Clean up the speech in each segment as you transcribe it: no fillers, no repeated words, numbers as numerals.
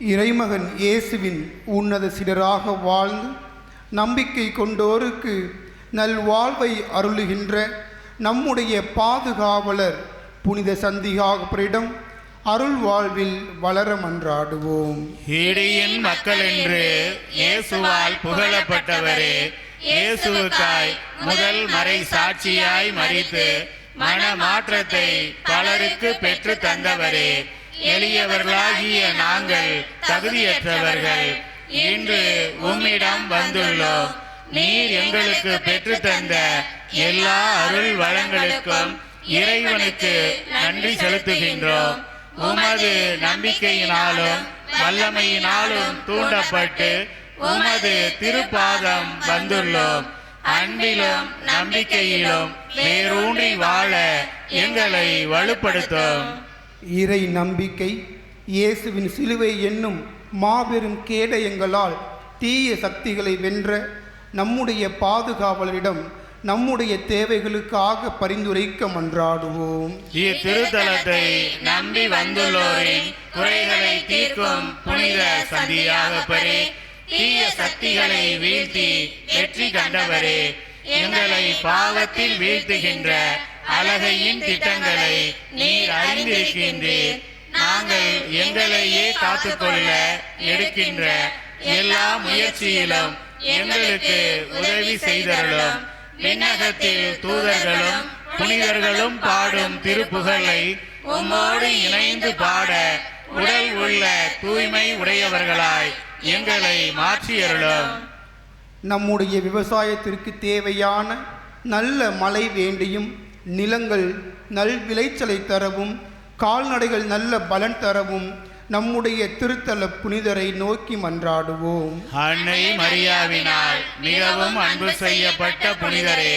இறைமகன் இயேசுவின் உன்னத சிலராக வாழ்ந்து நம்பிக்கை கொண்டோருக்கு நல்வாழ்வை அருளுகின்ற நம்முடைய பாதுகாவலர் புனித சந்தியாகப்பரிடம் அருள் வாழ்வில் வளர மன்றாடுவோம். ஈடியின் மக்கள் என்று இயேசுவால் புகழப்பட்டவரே, இயேசுவுக்காய் முதல் மறை சாட்சியாய் மரித்து மன மாற்றத்தை பலருக்கு பெற்று தந்தவரே, எளியவர்களாகிய நாங்கள் தகுதியற்றவர்கள் இன்று உம்மிடம் வந்துள்ளோம். நீர் எங்களுக்கு பெற்று தந்த எல்லா அருள் வளங்களுக்கும் இறைவனுக்கு நன்றி செலுத்துகின்றோம். உமது நம்பிக்கையினாலும் வல்லமையினாலும் தூண்டப்பட்டு உமது திருப்பாதம் வந்துள்ளோம். அன்பிலும் நம்பிக்கையிலும் வேரூன்றி வாழ எங்களை வலுப்படுத்தும். இறை நம்பிக்கை இயேசுவின் சிலுவை என்னும் மாபெரும் கேடயங்களால் தீய சக்திகளை வென்ற நம்முடைய பாதுகாவலரிடம் நம்முடைய தேவைகளுக்காக பரிந்துரைக்க மன்றாடுவோம். இத்திருத்தலத்தை நம்பி வந்துள்ளோரின் குறைகளை தீர்க்கும் புனித சந்தியாகப்பரே, தீய சக்திகளை வீழ்த்தி வெற்றி கண்டவரே, எங்களை பாவத்தில் வீழ்த்துகின்ற அழகையின் திட்டங்களை நீர் அறிந்திருக்கின்றீர். நாங்கள் எங்களையே காத்துக்கொள்ள எடுக்கின்ற எல்லா முயற்சியிலும் எங்களுக்கு உதவி செய்தருளும். விண்ணகத்தில் தூதர்களும் புனிதர்களும் பாடும் திருப்புகழை உம்மோடு இணைந்து பாட உடல் உள்ள தூய்மை உடையவர்களாய் எங்களை மாற்றியருளும். நம்முடைய விவசாயத்திற்கு தேவையான நல்ல மழை வேண்டியும் நிலங்கள் நல் விளைச்சலை தரவும் கால்நடைகள் நல்ல பலன் தரவும் நம்முடைய திருத்தல புனிதரை நோக்கி மன்றாடுவோம். அன்னை மரியாவினால் மிகவும் அன்பு செய்யப்பட்ட புனிதரே,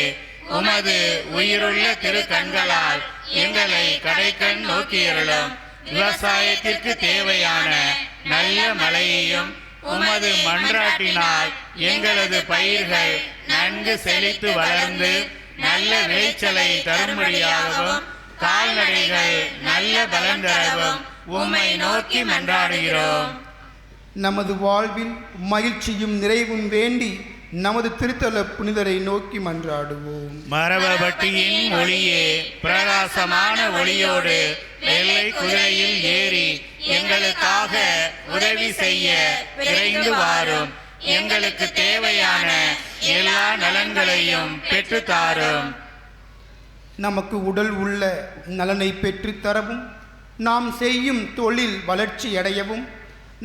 உமது உயிருள்ள திரு கண்களால் எங்களை கடைக்கண் நோக்கியருளும். விவசாயத்திற்கு தேவையான நல்ல மழையையும் உமது மன்றாட்டினால் எங்களது பயிர்கள் நன்கு செழித்து வளர்ந்து நல்ல விளைச்சலை தரும்படியாகவும் கால்நடைகள் நல்ல பலன் தரவும் உம்மை நோக்கி மன்றாடுகிறோம். நமது வாழ்வில் மகிழ்ச்சியும் நிறைவும் வேண்டி நமது திருத்தல புனிதரை நோக்கி மன்றாடுவோம். மரபட்டியின் ஒளியே, பிரகாசமான ஒளியோடு வெள்ளை குதிரையில் ஏறி எங்களுக்காக உதவி செய்ய விரைந்து வாரும். எங்களுக்கு தேவையான எல்லா நலன்களையும் பெற்று தாரும். நமக்கு உடல் உள்ள நலனை பெற்று தரவும் நாம் செய்யும் தொழில் வளர்ச்சி அடையவும்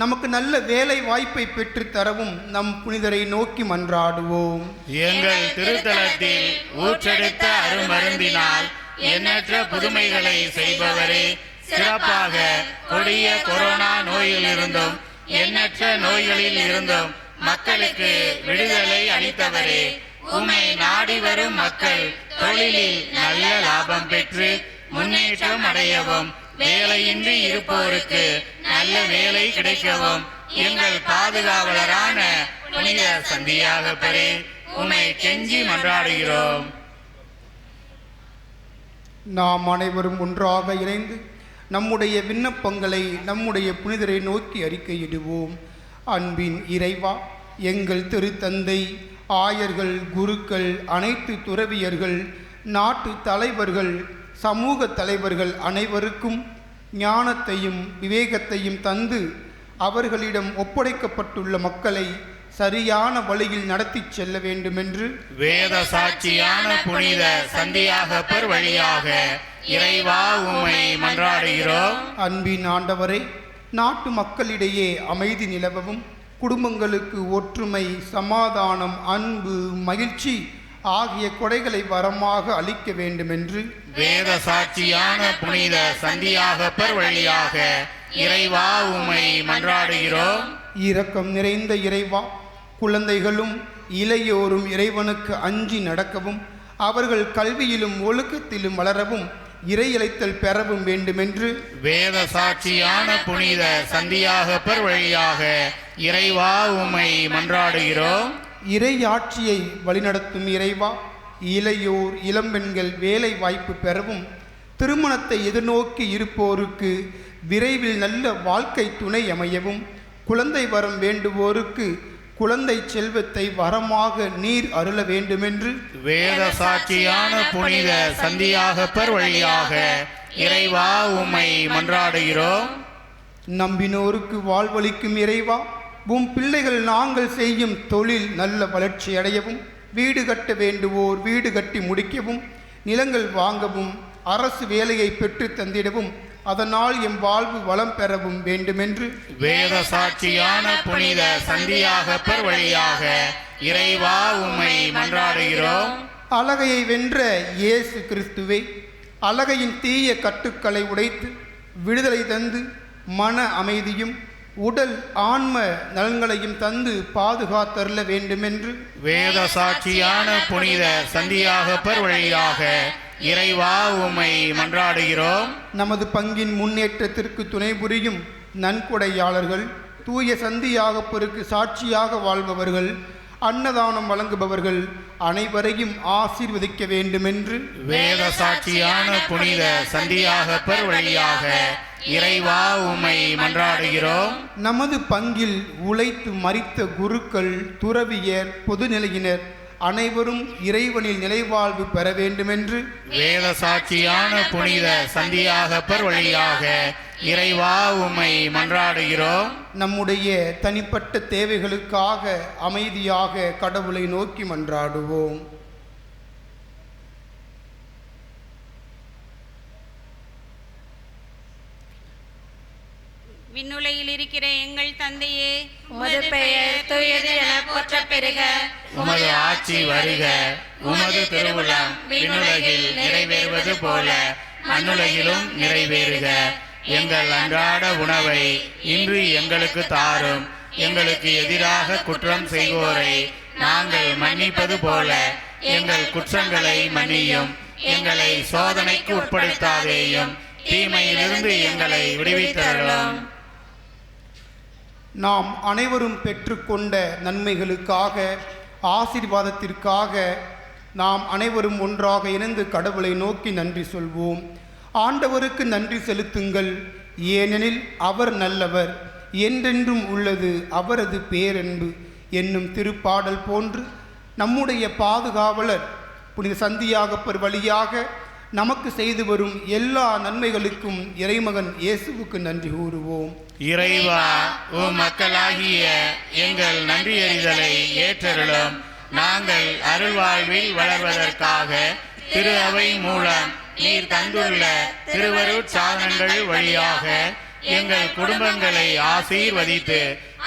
நமக்கு நல்ல வேலை வாய்ப்பை பெற்று தரவும் நம் புனிதரை நோக்கி மன்றாடுவோம். எங்கள் திருத்தலத்தில் ஊற்றெடுத்த அருமருந்தினால் எண்ணற்ற புதுமைகளை செய்பவரே, சிறப்பாக கொடிய கொரோனா நோயில் இருந்தும் எண்ணற்ற நோய்களில் இருந்தும் மக்களுக்கு விடுதலை அளித்தவரே, உம்மை நாடி வரும் மக்கள் தொழிலில் நல்ல லாபம் பெற்று முன்னேற்றம் அடையவும் வேலையின்றி இருப்போருக்கு நல்ல வேலை கிடைக்கவும் எங்கள் பாதுகாவலரான புனித சந்தியாகப்பரே உம்மை கெஞ்சி மன்றாடுகிறோம். நாம் அனைவரும் ஒன்றாக இணைந்து நம்முடைய விண்ணப்பங்களை நம்முடைய புனிதரை நோக்கி அறிக்கையிடுவோம். அன்பின் இறைவா, எங்கள் திருத்தந்தை, ஆயர்கள், குருக்கள், அனைத்து துறவியர்கள், நாட்டு தலைவர்கள், சமூக தலைவர்கள் அனைவருக்கும் ஞானத்தையும் விவேகத்தையும் தந்து அவர்களிடம் ஒப்படைக்கப்பட்டுள்ள மக்களை சரியான வழியில் நடத்தி செல்ல வேண்டுமென்று வேத சாட்சியான புனித சந்தியாகப்பர் வழியாக இறைவா உம்மை மன்றாடுகிறோம். அன்பின் ஆண்டவரே, நாட்டு மக்களிடையே அமைதி நிலவவும் குடும்பங்களுக்கு ஒற்றுமை, சமாதானம், அன்பு, மகிழ்ச்சி ஆகிய கொடைகளை வரமாக அளிக்க வேண்டுமென்று வேத சாட்சியான புனித சந்தியாகப்பர் வழியாக இறைவா உம்மை மன்றாடுகிறோம். இரக்கம் நிறைந்த இறைவா, குழந்தைகளும் இளையோரும் இறைவனுக்கு அஞ்சி நடக்கவும் அவர்கள் கல்வியிலும் ஒழுக்கத்திலும் வளரவும் இறையழைத்தல் பெறவும் வேண்டுமென்று வேத சாட்சியான புனித சந்தியாகப்பர் வழியாக இறைவா உம்மை மன்றாடுகிறோம். இறையாட்சியை வழிநடத்தும் இறைவா, இளையோர் இளம்பெண்கள் வேலை வாய்ப்பு பெறவும் திருமணத்தை எதிர்நோக்கி இருப்போருக்கு விரைவில் நல்ல வாழ்க்கை துணை அமையவும் குழந்தை வரம் வேண்டுவோருக்கு குழந்தை செல்வத்தை வரமாக நீர் அருள வேண்டுமென்று வேத சாட்சியான புனித சந்தியாகப்பர் வழியாக இறைவா உம்மை மன்றாடுகிறோம். நம்பினோருக்கு வாழ்வளிக்கும் இறைவா, உம் பிள்ளைகள் நாங்கள் செய்யும் தொழில் நல்ல வளர்ச்சி அடையவும், வீடு கட்ட வேண்டுவோர் வீடு கட்டி முடிக்கவும், நிலங்கள் வாங்கவும், அரசு வேலையை பெற்று தந்திடவும், அதனால் எம் வாழ்வு வளம் பெறவும் வேண்டுமென்று வேத சாட்சியான புனித சந்தியாகப்பர் வழியாக இறைவா உம்மை மன்றாடுகிறோம். அலகையை வென்ற இயேசு கிறிஸ்துவை அலகையின் தீய கட்டுக்களை உடைத்து விடுதலை தந்து மன அமைதியும் உடல் ஆன்ம நலன்களையும் தந்து பாதுகாத்தருள வேண்டுமென்று வேத சாட்சியான புனித சந்தியாகப்பர் வழியாக இறைவா உம்மை மன்றாடுகிறோம். நமது பங்கின் முன்னேற்றத்திற்கு துணை புரியும் நன்கொடையாளர்கள், தூய சந்தியாகப்பருக்கு சாட்சியாக வாழ்பவர்கள், அன்னதானம் வழங்குபவர்கள் அனைவரையும் ஆசீர்வதிக்க வேண்டுமென்று வேத சாட்சியான புனித சந்தியாகப்பர் வழியாக இறைவா உம்மை மன்றாடுகிறோம். நமது பங்கில் உழைத்து மரித்த குருக்கள், துறவியர், பொதுநிலையினர் அனைவரும் இறைவனில் நிலைவாழ்வு பெற வேண்டுமென்று வேத சாட்சியான புனித சந்தியாகப்பர் வழியாக இறைவா உம்மை மன்றாடுகிறோம். நம்முடைய தனிப்பட்ட தேவைகளுக்காக அமைதியாக கடவுளை நோக்கி மன்றாடுவோம். விண்ணுலகில் இருக்கிற எங்கள் தந்தையே, உமது பெயர் தூயது என போற்றப் பெறுக. உமது ஆட்சி வருக. உமது திருவுளம் விண்ணுலகில் நிறைவேறுவது போல மண்ணுலகிலும் நிறைவேறுக. எங்கள் அன்றாட உணவை இன்று எங்களுக்கு தாரும். எங்களுக்கு எதிராக குற்றம் செய்வோரை நாங்கள் மன்னிப்பது போல எங்கள் குற்றங்களை மன்னியும். எங்களை சோதனைக்கு உட்படுத்தாதேயும், தீமையிலிருந்து எங்களை விடுவித்தருளும். நாம் அனைவரும் பெற்றுக்கொண்ட நன்மைகளுக்காக, ஆசீர்வாதத்திற்காக நாம் அனைவரும் ஒன்றாக இணைந்து கடவுளை நோக்கி நன்றி சொல்வோம். ஆண்டவருக்கு நன்றி செலுத்துங்கள், ஏனெனில் அவர் நல்லவர், என்றென்றும் உள்ளது அவரது பேரன்பு என்னும் திருப்பாடல் போன்று நம்முடைய பாதுகாவலர் புனித சந்தியாகப்பர் வழியாக நமக்கு செய்து வரும் எல்லா நன்மைகளுக்கும் இறைமகன் இயேசுவுக்கு நன்றி கூறுவோம். இறைவா, உம் மக்களாகிய எங்கள் நன்றியறிதலை ஏற்றருளும். நாங்கள் அருள்வாழ்வில் வளர்வதற்காக திரு அவை மூலம் நீர் தந்துள்ள திருவருட் சாதனங்கள் வழியாக எங்கள் குடும்பங்களை ஆசீர்வதித்து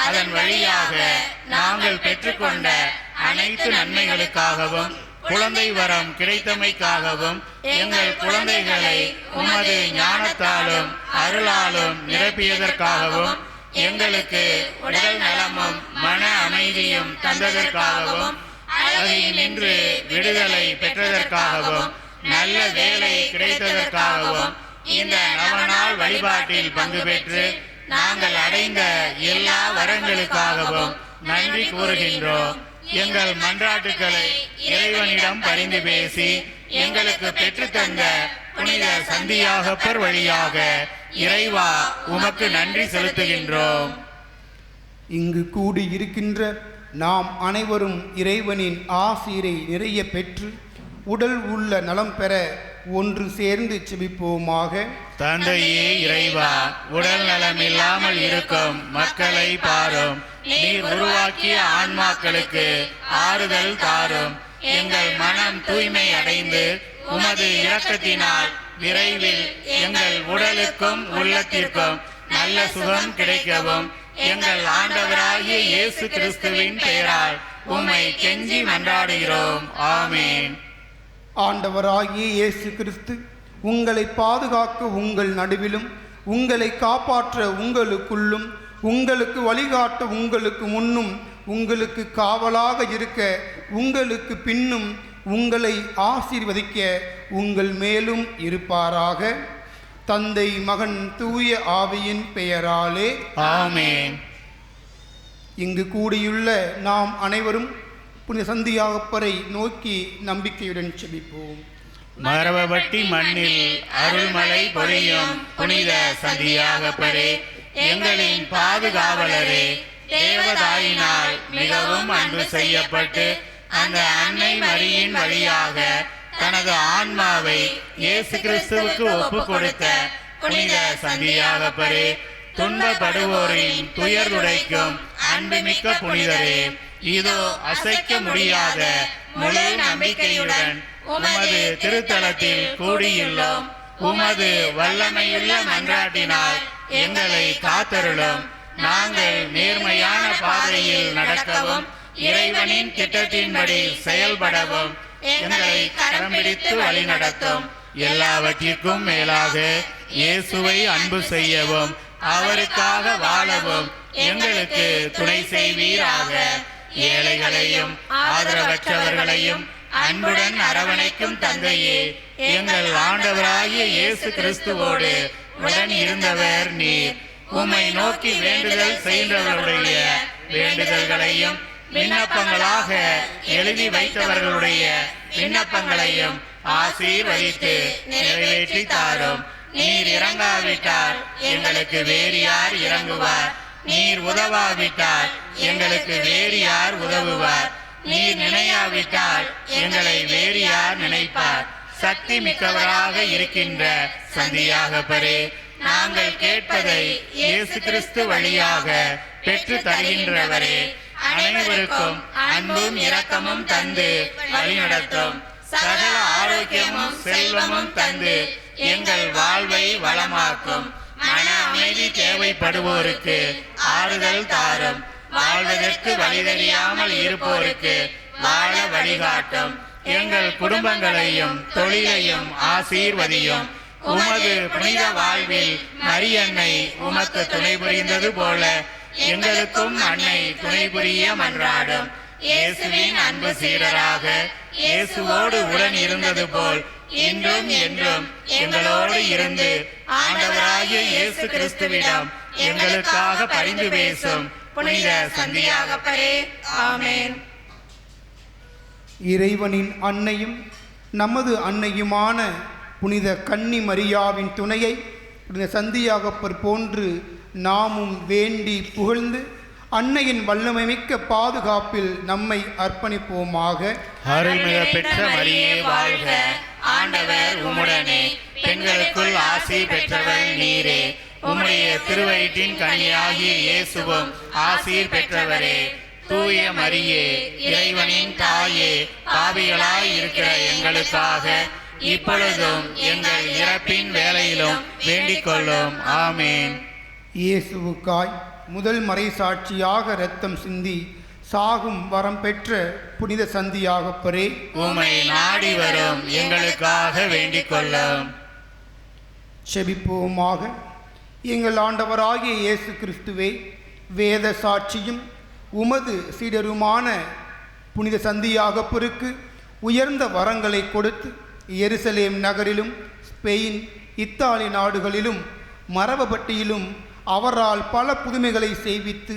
அதன் வழியாக நாங்கள் பெற்றுக்கொண்ட அனைத்து நன்மைகளுக்காகவும் குழந்தை வரம் கிடைத்தமைக்காகவும் எங்கள் குழந்தைகளை உமது ஞானத்தாலும் அருளாலும் நிரப்பியதற்காகவும் எங்களுக்கு உடல் நலமும் மன அமைதியும் தந்ததற்காகவும் நின்று விடுதலை பெற்றதற்காகவும் நல்ல வேலை கிடைத்ததற்காகவும் இந்த நவநாள் வழிபாட்டில் பங்கு பெற்று நாங்கள் அடைந்த எல்லா வரங்களுக்காகவும் நன்றி கூறுகின்றோம். எங்கள் மன்றாட்டுக்களை இறைவனிடம் பரிந்து பேசி எங்களுக்கு பெற்றுத்தந்த புனித சந்தியாகப்பர் வழியாக இறைவா உமக்கு நன்றி செலுத்துகின்றோம். இங்கு கூடியிருக்கின்ற நாம் அனைவரும் இறைவனின் ஆசீரை நிறைய பெற்று உடல் உள்ள நலம் பெற ஒன்று சேர்ந்து செபிப்போமாக. தந்தையே இறைவா, உடல் நலம் இல்லாமல் இருக்கும் மக்களை பாரும். நீர் உருவாக்கிய ஆன்மாக்களுக்கு ஆறுதல் தாரும். எங்கள் மனம் தூய்மை அடைந்து உமது இரக்கத்தினால் விரைவில் எங்கள் உடலுக்கும் உள்ளத்திற்கும் நல்ல சுகம் கிடைக்கவும் எங்கள் ஆண்டவராகிய இயேசு கிறிஸ்துவின் பெயரால் உம்மை கெஞ்சி மன்றாடுகிறோம். ஆமேன். ஆண்டவராகிய இயேசு கிறிஸ்து உங்களை பாதுகாக்க உங்கள் நடுவிலும், உங்களை காப்பாற்ற உங்களுக்குள்ளும், உங்களுக்கு வழிகாட்ட உங்களுக்கு முன்னும், உங்களுக்கு காவலாக இருக்க உங்களுக்கு பின்னும், உங்களை ஆசீர்வதிக்க உங்கள் மேலும் இருப்பாராக. தந்தை, மகன், தூய ஆவியின் பெயராலே ஆமென். இங்கு கூடியுள்ள நாம் அனைவரும் புனித சந்தியாகப்பரை நோக்கி நம்பிக்கையுடன் செபிப்போம். மரபவட்டி மண்ணில் அருள்மலை பொழியும் புனித சந்தியாகப்பரே, எங்களின் பாதுகாவலரே, தேவதாயினால் மிகவும் அன்பு செய்யப்பட்டு அந்த அன்னை மரியின் வழியாக தனது ஆன்மாவை இயேசு கிறிஸ்துவுக்கு ஒப்பு கொடுத்த புனித சந்தியாகப்பரே, துன்பப்படுவோரின் துயர் துடைக்கும் அன்புமிக்க புனிதரே, இதோ அசைக்க முடியாத முழு நம்பிக்கையுடன் உமது திருத்தலத்தில் கூடியுள்ளோம். உமது வல்லமையுள்ள மன்றாட்டினால் எங்களை காத்தருளும். நாங்கள் நேர்மையான பாதையில் நடக்கவும் இறைவனின் திட்டத்தின்படி செயல்படவும் எங்களை கரம் பிடித்து வழி நடத்தும். எல்லாவற்றிற்கும் மேலாக இயேசுவை அன்பு செய்யவும் அவருக்காக வாழவும் எங்களுக்கு துணை செய்வீராக. ஏழைகளையும் ஆதரவற்றவர்களையும் அன்புடன் அரவணைக்கும் தந்தையே, எங்கள் ஆண்டவராகிய இயேசு கிறிஸ்துவோடு உடன் இருந்தவர் நீர். உம்மை நோக்கி வேண்டுதல் செய்தவர்களுடைய வேண்டுதல்களையும் விண்ணப்பங்களாக எழுதி வைத்தவர்களுடைய விண்ணப்பங்களையும் ஆசீர்வதித்து நிறைவேற்றி தாரும். நீர் இறங்காவிட்டால் எங்களுக்கு வேறு யார் இறங்குவார்? நீர் உதவாவிட்டால் எங்களுக்கு வேறு யார் உதவுவார்? நீர் நினையாவிட்டால் எங்களை வேறு யார் நினைப்பார்? சக்தி மிக்கவராக இருக்கின்ற சந்தியாகப்பரே, நாங்கள் கேட்பதை இயேசு கிறிஸ்து வழியாக பெற்று தருகின்றவரே, அனைவருக்கும் அன்பும் இரக்கமும் தந்து வழிநடத்தும். சகல ஆரோக்கியமும் செல்வமும் தந்து எங்கள் வாழ்வை வளமாக்கும். மன அமைதி தேவைப்படுவோருக்கு ஆறுதல் தாரும். வாழ்வதற்கு வழி தெரியாமல் இருப்போருக்கு வாழ வழிகாட்டும். எங்கள் குடும்பங்களையும் தொழிலையும் ஆசீர்வதியும். உமது புனித வாழ்வில் மரியன்னை உமக்கு துணை புரிந்தது போல எங்களுக்கும் அன்னை துணை புரிய மன்றாடும். இயேசுவின் அன்பு சீடராக இயேசுவோடு உடன் இருந்தது போல் இன்றும் என்றும் எங்களோடு இருந்து ஆண்டவராகிய இயேசு கிறிஸ்துவிடம் எங்களுக்காக பரிந்து பேசும் புனித சந்தியாகப்பரே, ஆமென். இறைவனின் அன்னையும் நமது அன்னையுமான புனித கன்னி மரியாவின் துணையை புனித சந்தியாகப்பர் போன்று நாமும் வேண்டி புகழ்ந்து அன்னையின் வல்லமைமிக்க பாதுகாப்பில் நம்மை அர்ப்பணிப்போமாக. அருள்மிக பெற்ற மரியே வாழ்க, ஆண்டவர் உம்முடனே, பெண்களுக்குள் ஆசி பெற்றவள் நீரே. உம்முடைய திருவயிற்றின் கனியாகிய இயேசுவும் ஆசீர் பெற்றவரே. தூய மரியே, இறைவனின் தாயே, பாவிகளாய் இருக்கிற எங்களுக்காக இப்பொழுதும் எங்கள் இறப்பின் வேளையிலும் வேண்டிக் கொள்ளும். ஆமேன். இயேசுவுக்காய் முதல் மறைசாட்சியாக இரத்தம் சிந்தி சாகும் வரம் பெற்ற புனித சந்தியாகப்பரே, உம்மை நாடி வரும் எங்களுக்காக வேண்டிக் கொள்ளும். செபிப்போமாக. எங்கள் ஆண்டவராகிய இயேசு கிறிஸ்துவே, வேத சாட்சியும் உமது சீடருமான புனித சந்தியாகப்பருக்கு உயர்ந்த வரங்களை கொடுத்து எருசலேம் நகரிலும் ஸ்பெயின், இத்தாலி நாடுகளிலும் மரபப்பட்டியிலும் அவரால் பல புதுமைகளை செய்வித்து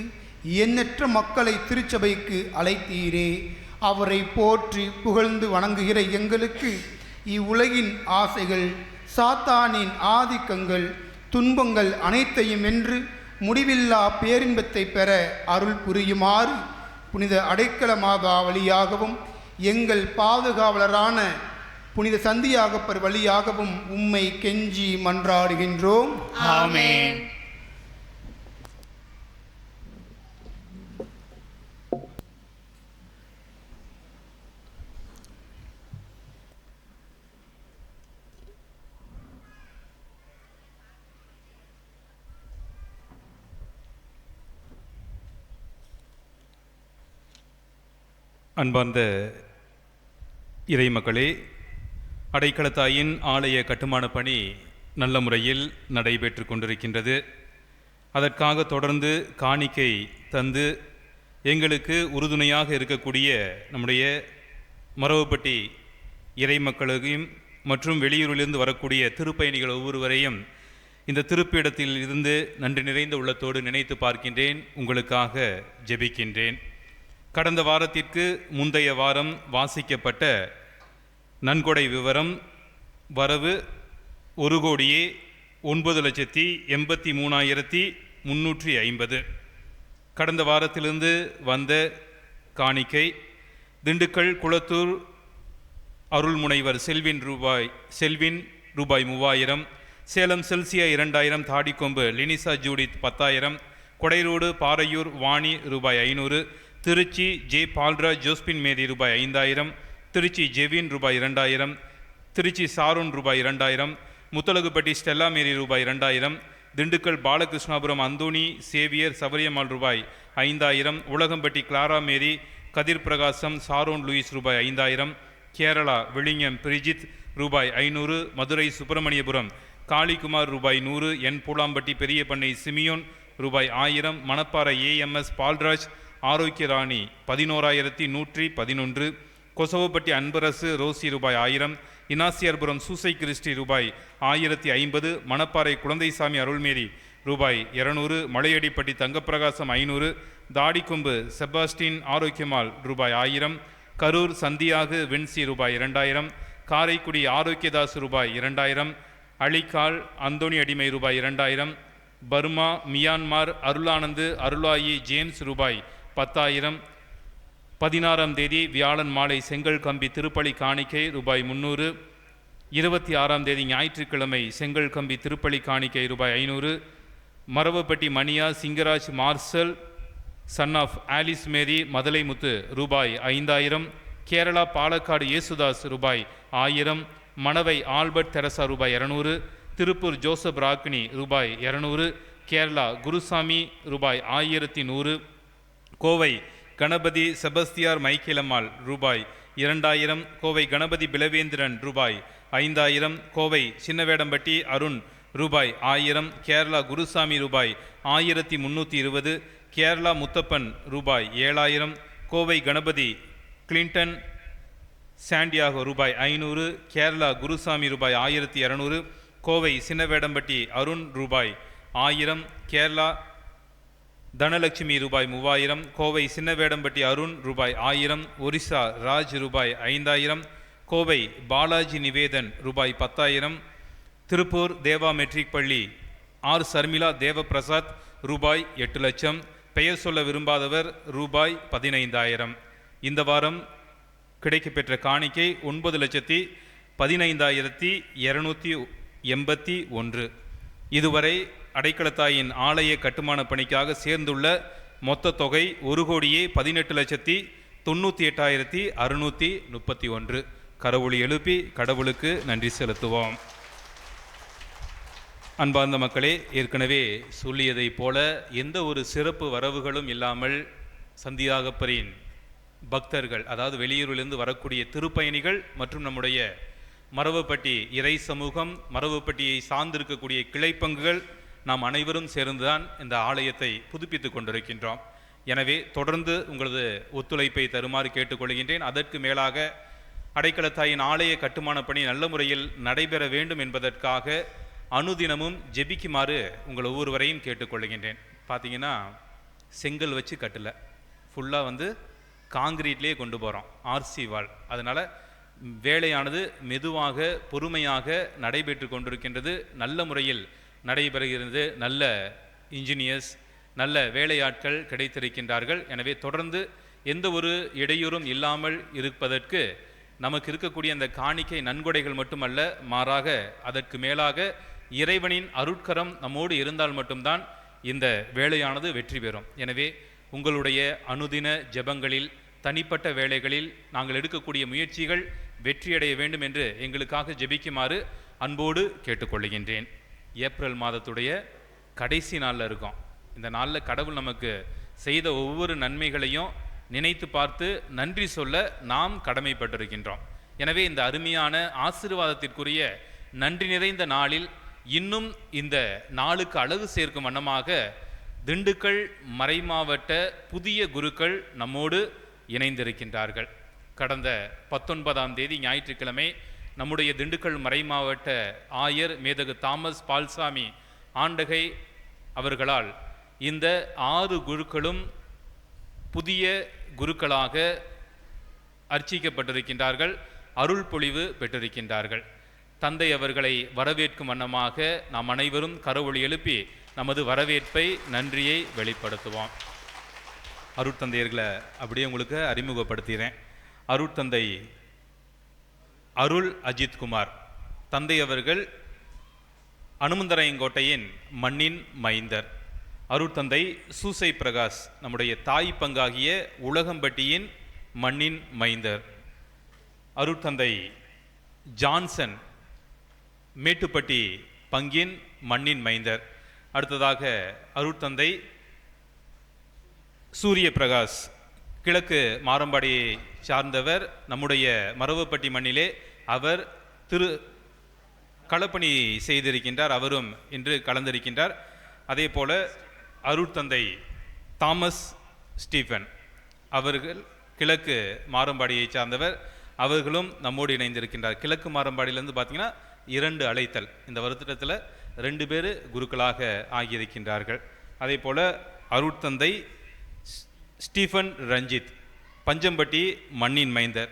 எண்ணற்ற மக்களை திருச்சபைக்கு அழைத்தீரே. அவரை போற்றி புகழ்ந்து வணங்குகிற எங்களுக்கு இவ்வுலகின் ஆசைகள், சாத்தானின் ஆதிக்கங்கள், துன்பங்கள் அனைத்தையும் வென்று முடிவில்லா பேரின்பத்தை பெற அருள் புரியுமாறு புனித அடைக்கல மாதா வழியாகவும் எங்கள் பாதுகாவலரான புனித சந்தியாகப்பர் வழியாகவும் உம்மை கெஞ்சி மன்றாடுகின்றோம். ஆமென். அன்பார்ந்த இறைமக்களே, அடைக்கலத்தாயின் ஆலய கட்டுமான பணி நல்ல முறையில் நடைபெற்று கொண்டிருக்கின்றது. அதற்காக தொடர்ந்து காணிக்கை தந்து எங்களுக்கு உறுதுணையாக இருக்கக்கூடிய நம்முடைய மரபுப்பட்டி இறைமக்களையும் மற்றும் வெளியூரிலிருந்து வரக்கூடிய திருப்பயணிகள் ஒவ்வொருவரையும் இந்த திருப்பிடத்தில் இருந்து நன்றி நிறைந்த உள்ளத்தோடு நினைத்து பார்க்கின்றேன். உங்களுக்காக ஜெபிக்கின்றேன். கடந்த வாரத்திற்கு முந்தைய வாரம் வாசிக்கப்பட்ட நன்கொடை விவரம் வரவு 1,09,83,000 350. கடந்த வாரத்திலிருந்து வந்த காணிக்கை திண்டுக்கல் குளத்தூர் அருள்முனைவர் செல்வின் ரூபாய் 3000, சேலம் செல்சியா 2000, தாடிக்கொம்பு லினிசா ஜூடித் 10,000, கொடைரோடு பாறையூர் வாணி ரூபாய் 500, Trichy J Paulraj Josephine Mary ரூபாய் 5,000, திருச்சி ஜெவின் ரூபாய் 2,000, திருச்சி சாரோன் ரூபாய் 2,000, முத்தலகுப்பட்டி ஸ்டெல்லா மேரி ரூபாய் 2,000, திண்டுக்கல் பாலகிருஷ்ணாபுரம் அந்தோணி சேவியர் சபரியம்மாள் ரூபாய் 5,000, உலகம்பட்டி கிளாரா மேரி கதிர் பிரகாசம் சாரோன் லூயிஸ் ரூபாய் 5,000, கேரளா விழிஞம் பிரிஜித் ரூபாய் 500, மதுரை சுப்பிரமணியபுரம் காளிக்குமார் ரூபாய் 100, என் பூலாம்பட்டி பெரிய பண்ணை சிமியோன் ரூபாய் 1000, மணப்பாறை AMS பால்ராஜ் ஆரோக்கியராணி 11,111, கொசவப்பட்டி அன்பரசு ரோசி ரூபாய் 1000, இனாசியர்புரம் சூசை கிறிஸ்டி ரூபாய் 1050, மணப்பாறை குழந்தைசாமி அருள்மேரி ரூபாய் 200, மலையடிப்பட்டி தங்கப்பிரகாசம் 500, தாடிக்கொம்பு செபாஸ்டின் ஆரோக்கியமால் ரூபாய் 1000, கரூர் சந்தியாகு வின்சி ரூபாய் 2,000, காரைக்குடி ஆரோக்கியதாஸ் ரூபாய் 2,000, அழிக்கால் அந்தோணி அடிமை ரூபாய் 2,000, Burma Myanmar Arulanandu Arulayi James ரூபாய் 10,000. 16ஆம் தேதி வியாழன் மாலை செங்கல் கம்பி திருப்பலி காணிக்கை ரூபாய் 300. 26ஆம் தேதி ஞாயிற்றுக்கிழமை செங்கல் கம்பி திருப்பலி காணிக்கை ரூபாய் 500. Maravapatti Maniya Singaraj Marshal son of Alice Mary Madalaimuthu ரூபாய் 5,000. கேரளா பாலக்காடு இயேசுதாஸ் ரூபாய் 1000. மணவை ஆல்பர்ட் தெரசா ரூபாய் 200. திருப்பூர் ஜோசப் ராக்னி ரூபாய் 200. கேரளா குருசாமி ரூபாய் 1100. கோவை கணபதி செபஸ்தியார் மைக்கேலம்மாள் ரூபாய் 2,000. கோவை கணபதி பிலவேந்திரன் ரூபாய் 5,000. கோவை சின்னவேடம்பட்டி அருண் ரூபாய் 1000. கேரளா குருசாமி ரூபாய் 1,320. கேரளா முத்தப்பன் ரூபாய் 7,000. கோவை கணபதி கிளின்டன் சாண்டியாகோ ரூபாய் 500. கேரளா குருசாமி ரூபாய் 1,200. கோவை சின்னவேடம்பட்டி அருண் ரூபாய் 1000. கேரளா தனலட்சுமி ரூபாய் 3,000. கோவை சின்னவேடம்பட்டி அருண் ரூபாய் 1000. ஒரிசா ராஜ் ரூபாய் 5,000. கோவை பாலாஜி நிவேதன் ரூபாய் 10,000. திருப்பூர் தேவா மெட்ரிக் பள்ளி ஆர் சர்மிளா தேவபிரசாத் ரூபாய் 8 லட்சம். பெயர் சொல்ல விரும்பாதவர் ரூபாய் 15,000. இந்த வாரம் கிடைக்கப்பெற்ற காணிக்கை 9,15,281. இதுவரை அடைக்கலத்தாயின் ஆலய கட்டுமான பணிக்காக சேர்ந்துள்ள மொத்த தொகை 1,98,98,631. கரவொலி எழுப்பி கடவுளுக்கு நன்றி செலுத்துவோம். அன்பார்ந்த மக்களே, ஏற்கனவே சொல்லியதைப் போல எந்த ஒரு சிறப்பு வரவுகளும் இல்லாமல் சந்தியாகப்பரின் பக்தர்கள், அதாவது வெளியூரிலிருந்து வரக்கூடிய திருப்பயணிகள் மற்றும் நம்முடைய மரவப்பட்டி இறை சமூகம், மரவப்பட்டியை சார்ந்திருக்கக்கூடிய கிளைப்பங்குகள் நாம் அனைவரும் சேர்ந்துதான் இந்த ஆலயத்தை புதுப்பித்து கொண்டிருக்கின்றோம். எனவே தொடர்ந்து உங்களது ஒத்துழைப்பை தருமாறு கேட்டுக்கொள்கின்றேன். அதற்கு மேலாக அடைக்கலத்தாயின் ஆலய கட்டுமான பணி நல்ல முறையில் நடைபெற வேண்டும் என்பதற்காக அனுதினமும் ஜெபிக்குமாறு உங்கள் ஒவ்வொருவரையும் கேட்டுக்கொள்கின்றேன். பார்த்தீங்கன்னா செங்கல் வச்சு கட்டல, ஃபுல்லாக காங்கிரீட்லேயே கொண்டு போகிறோம், ஆர்சி வால். அதனால் வேலையானது மெதுவாக பொறுமையாக நடைபெற்று கொண்டிருக்கின்றது, நல்ல முறையில் நடைபெறுகிறது. நல்ல இன்ஜினியர்ஸ், நல்ல வேலையாட்கள் கிடைத்திருக்கின்றார்கள். எனவே தொடர்ந்து எந்த ஒரு இடையூறும் இல்லாமல் இருப்பதற்கு நமக்கு இருக்கக்கூடிய அந்த காணிக்கை நன்கொடைகள் மட்டுமல்ல, மாறாக அதற்கு மேலாக இறைவனின் அருட்கரம் நம்மோடு இருந்தால் மட்டும்தான் இந்த வேலையானது வெற்றி பெறும். எனவே உங்களுடைய அனுதின ஜெபங்களில், தனிப்பட்ட வேலைகளில் நாங்கள் எடுக்கக்கூடிய முயற்சிகள் வெற்றியடைய வேண்டும் என்று எங்களுக்காக ஜெபிக்குமாறு அன்போடு கேட்டுக்கொள்கின்றேன். ஏப்ரல் மாதத்துடைய கடைசி நாளில் இருக்கோம். இந்த நாளில் கடவுள் நமக்கு செய்த ஒவ்வொரு நன்மைகளையும் நினைத்து பார்த்து நன்றி சொல்ல நாம் கடமைப்பட்டிருக்கின்றோம். எனவே இந்த அருமையான ஆசீர்வாதத்திற்குரிய நன்றி நிறைந்த நாளில் இன்னும் இந்த நாளுக்கு அழகு சேர்க்கும் வண்ணமாக திண்டுக்கல் மறைமாவட்ட புதிய குருக்கள் நம்மோடு இணைந்திருக்கின்றார்கள். கடந்த 19ஆம் தேதி ஞாயிற்றுக்கிழமை நம்முடைய திண்டுக்கல் மறைமாவட்ட ஆயர் மேதகு தாமஸ் பால்சாமி ஆண்டகை அவர்களால் இந்த 6 குருக்களும் புதிய குருக்களாக அர்ச்சிக்கப்பட்டிருக்கின்றார்கள், அருள் பொழிவு பெற்றிருக்கின்றார்கள். தந்தை அவர்களை வரவேற்கும் வண்ணமாக நாம் அனைவரும் கரவொலி எழுப்பி நமது வரவேற்பை நன்றியை வெளிப்படுத்துவோம். அருட்தந்தையர்களை அப்படியே உங்களுக்கு அறிமுகப்படுத்துகிறேன். அருட்தந்தை அருள் அஜித் குமார் தந்தை அவர்கள் அனுமந்தராயங்கோட்டையின் மண்ணின் மைந்தர். அருட்தந்தை சூசை பிரகாஷ் நம்முடைய தாய் பங்காகிய உலகம்பட்டியின் மண்ணின் மைந்தர். அருட்தந்தை ஜான்சன் மேட்டுப்பட்டி பங்கின் மண்ணின் மைந்தர். அடுத்ததாக அருட்தந்தை சூரிய பிரகாஷ் கிழக்கு மாரம்பாடியை சார்ந்தவர். நம்முடைய மரவப்பட்டி மண்ணிலே அவர் களப்பணி செய்திருக்கின்றார். அவரும் இன்று கலந்திருக்கின்றார். அதே போல அருட்தந்தை தாமஸ் ஸ்டீஃபன் அவர்கள் கிழக்கு மாரம்பாடியை சார்ந்தவர். அவர்களும் நம்மோடு இணைந்திருக்கின்றார். கிழக்கு மாரம்பாடியிலேருந்து பார்த்தீங்கன்னா 2 அழைத்தல், இந்த வருத்தத்தில் 2 பேர் குருக்களாக ஆகியிருக்கின்றார்கள். அதே போல அருட்தந்தை ஸ்டீஃபன் ரஞ்சித் பஞ்சம்பட்டி மண்ணின் மைந்தர்.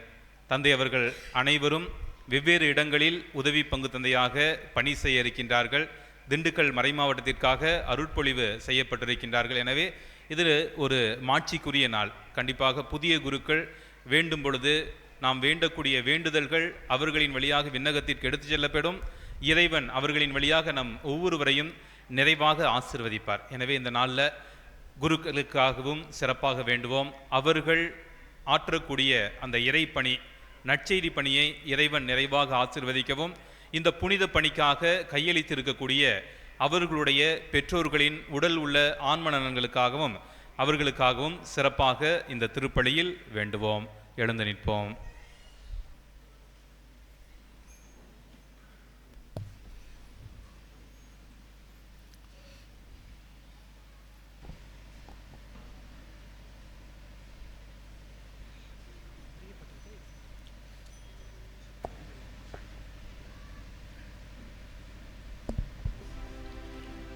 தந்தை அவர்கள் அனைவரும் வெவ்வேறு இடங்களில் உதவி பங்கு தந்தையாக பணி செய்ய இருக்கின்றார்கள். திண்டுக்கல் மறைமாவட்டத்திற்காக அருட்பொழிவு செய்யப்பட்டிருக்கின்றார்கள். எனவே இது ஒரு மாட்சிக்குரிய நாள். கண்டிப்பாக புதிய குருக்கள் வேண்டும் பொழுது நாம் வேண்டக்கூடிய வேண்டுதல்கள் அவர்களின் வழியாக விண்ணகத்திற்கு எடுத்து செல்லப்படும். இறைவன் அவர்களின் வழியாக நம் ஒவ்வொருவரையும் நிறைவாக ஆசீர்வதிப்பார். எனவே இந்த நாளில் குருக்களுக்காகவும் சிறப்பாக வேண்டுவோம். அவர்கள் ஆற்றக்கூடிய அந்த இறைப்பணி, நற்செய்தி பணியை இறைவன் நிறைவாக ஆசீர்வதிக்கவும், இந்த புனித பணிக்காக கையளித்திருக்கக்கூடிய அவர்களுடைய பெற்றோர்களின் உடல் உள்ள ஆன்ம நலன்களுக்காகவும் அவர்களுக்காகவும் சிறப்பாக இந்த திருப்பலியில் வேண்டுவோம். எழுந்து நிற்போம்.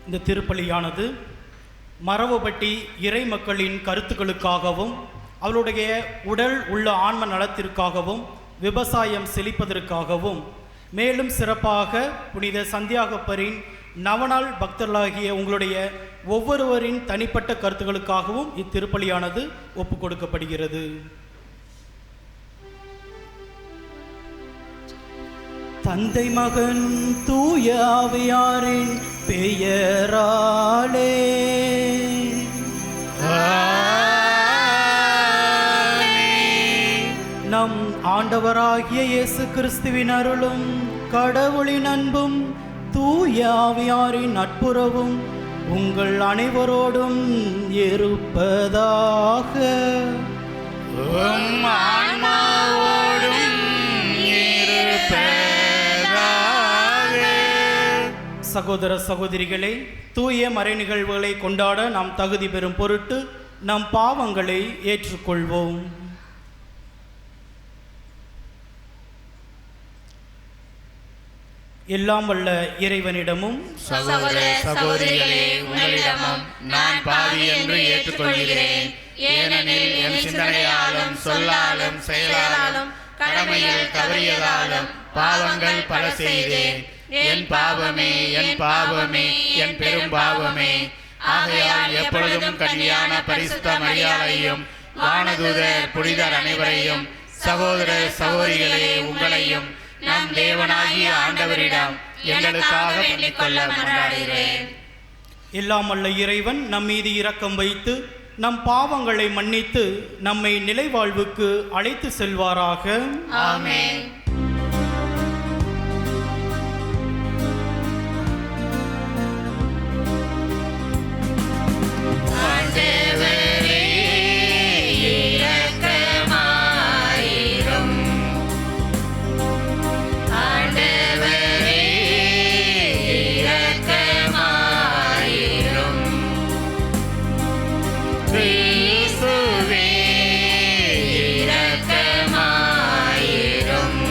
இந்த திருப்பலியானது மரவப்பட்டி இறை மக்களின் கருத்துக்களுக்காகவும் அவளுடைய உடல் உள்ள ஆன்ம நலத்திற்காகவும் விவசாயம் செழிப்பதற்காகவும் மேலும் சிறப்பாக புனித சந்தியாகப்பரின் நவநாள் பக்தர்களாகிய உங்களுடைய ஒவ்வொருவரின் தனிப்பட்ட கருத்துக்களுக்காகவும் இத்திருப்பலியானது ஒப்பு கொடுக்கப்படுகிறது. தந்தை மகன் தூய ஆவியாரின் பெயராலே நம் ஆண்டவராகிய இயேசு கிறிஸ்துவின் அருளும் கடவுளின் அன்பும் தூய ஆவியாரின் நட்புறவும் உங்கள் அனைவரோடும் இருப்பதாக. சகோதர சகோதரிகளே, தூய மறை நிகழ்வுகளை கொண்டாட நாம் தகுதி பெறும் பொருட்டு நம் பாவங்களை ஏற்றுக்கொள்வோம். எல்லாம் வல்ல இறைவனிடமும் சகோதர சகோதரிகளே உங்களிடமும் நான் பாவி என்று ஏற்றுக்கொள்கிறேன். ஏனெனில் என் சிந்தனையாலும் சொல்லாலும் செயலாலும் கடமையில் தவறியதாலும் பாவங்கள் பல செய்தேன். என் பாவமே, என் பாவமே, என் பெரும் பாவமே. ஆகையால் எப்பொழுதும் கன்னியான பரிசுத்த மரியாதையும் வானதூதர் புனிதர் அனைவரையும் சகோதர சகோதரிகளே உங்களையும் நம் தேவனாகிய ஆண்டவரிடம் எங்களுக்காக வேண்டிக்கொள்ள மன்றாடுகிறேன். எல்லாம் வல்ல இறைவன் நம் மீது இரக்கம் வைத்து நம் பாவங்களை மன்னித்து நம்மை நிலைவாழ்வுக்கு அழைத்து செல்வாராக. ஆமென். இரக்கமாயிரும்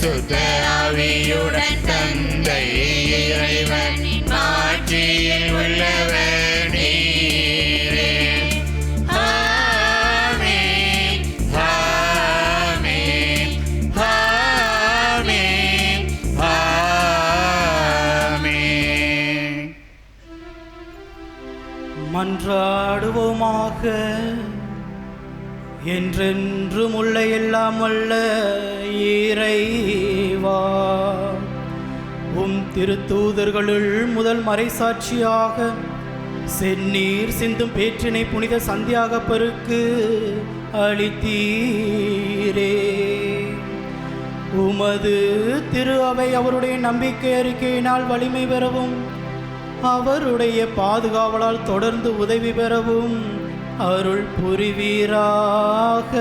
பரிசுத்த ஆவியுடன் தந்தை இறைவன் மாட்சியில் உள்ளவர் நீரே. ஆமென், ஆமென், ஆமென், ஆமென். மன்றாடுவோமாக. என்றென்றும் உள்ள எல்லாம் வல்ல இறைவா, திருத்தூதர்களுள் முதல் மறைசாட்சியாக செந்நீர் சிந்தும் பேற்றினை புனித சந்தியாகப்பருக்கு அளித்தீரே. உமது திரு அவை அவருடைய நம்பிக்கை அறிக்கையினால் வலிமை பெறவும் அவருடைய பாதுகாவலால் தொடர்ந்து உதவி பெறவும் அருள் புரிவீராக.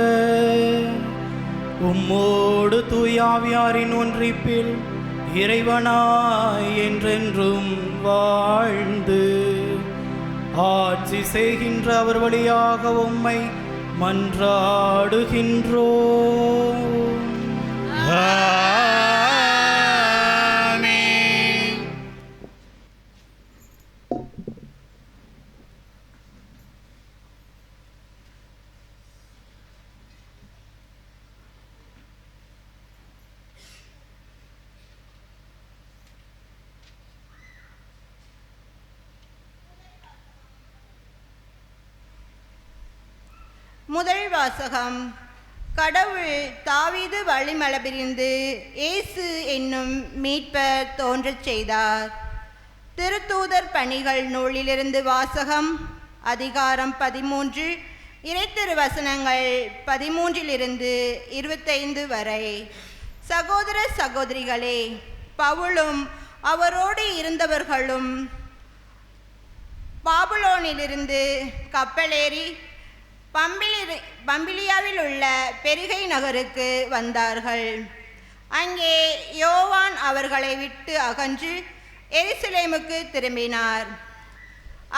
உம்மோடு தூயாவியாரின் ஒன்றிப்பில் இறைவனாய் என்றென்றும் வாழ்ந்து ஆட்சி செய்கின்ற அவர் வழியாக உம்மை மன்றாடுகின்றோம். முதல் வாசகம். கடவுள் தாவீது வழிமரபிலிருந்து இயேசு என்னும் மீட்பர் தோன்றச் செய்தார். திருத்தூதர் பணிகள் நூலிலிருந்து வாசகம். அதிகாரம் 13, இறைத்திருவசனங்கள் 13 25 வரை. சகோதர சகோதரிகளே, பவுலும் அவரோடு இருந்தவர்களும் பாபுலோனிலிருந்து கப்பலேறி பம்பிலியாவில் உள்ள பெருகை நகருக்கு வந்தார்கள். அங்கே யோவான் அவர்களை விட்டு அகன்று எருசலேமுக்கு திரும்பினார்.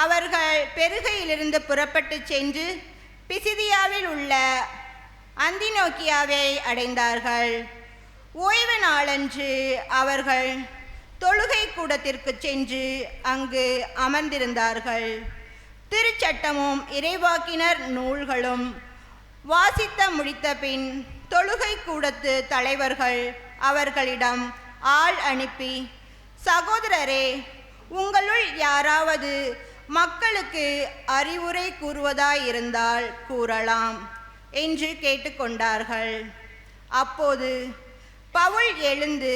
அவர்கள் பெருகையிலிருந்து புறப்பட்டு சென்று பிசிதியாவில் உள்ள அந்தினோக்கியாவை அடைந்தார்கள். ஓய்வு நாளன்று அவர்கள் தொழுகை கூடத்திற்கு சென்று அங்கு அமர்ந்திருந்தார்கள். திருச்சட்டமும் இறைவாக்கினர் நூல்களும் வாசித்த முடித்த பின் தொழுகை கூடத்து தலைவர்கள் அவர்களிடம் ஆள் அனுப்பி, சகோதரரே, உங்களுள் யாராவது மக்களுக்கு அறிவுரை கூறுவதாயிருந்தால் கூறலாம் என்று கேட்டுக்கொண்டார்கள். அப்போது பவுல் எழுந்து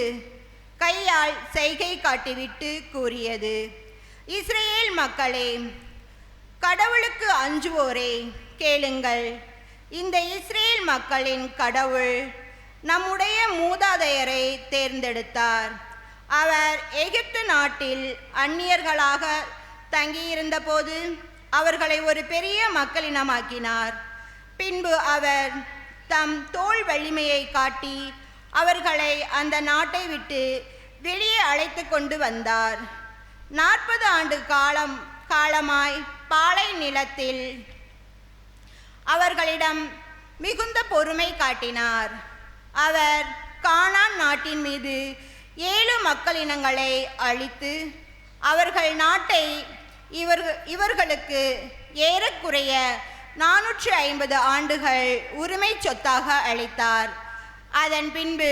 கையால் செய்கை காட்டிவிட்டு கூறியது, இஸ்ரேல் மக்களே, கடவுளுக்கு அஞ்சுவோரே, கேளுங்கள். இந்த இஸ்ரேல் மக்களின் கடவுள் நம்முடைய மூதாதையரை தேர்ந்தெடுத்தார். அவர் எகிப்து நாட்டில் அந்நியர்களாக தங்கியிருந்த போது அவர்களை ஒரு பெரிய மக்களினமாக்கினார். பின்பு அவர் தம் தோள் வலிமையை காட்டி அவர்களை அந்த நாட்டை விட்டு வெளியே அழைத்து கொண்டு வந்தார். 40 ஆண்டு காலமாய் பாலை நிலத்தில் அவர்களிடம் மிகுந்த பொறுமை காட்டினார். அவர் கானான் நாட்டின் மீது 7 மக்களினங்களை அழித்து அவர்கள் நாட்டை இவர்களுக்கு ஏறக்குறைய 450 ஆண்டுகள் உரிமை சொத்தாக அளித்தார். அதன் பின்பு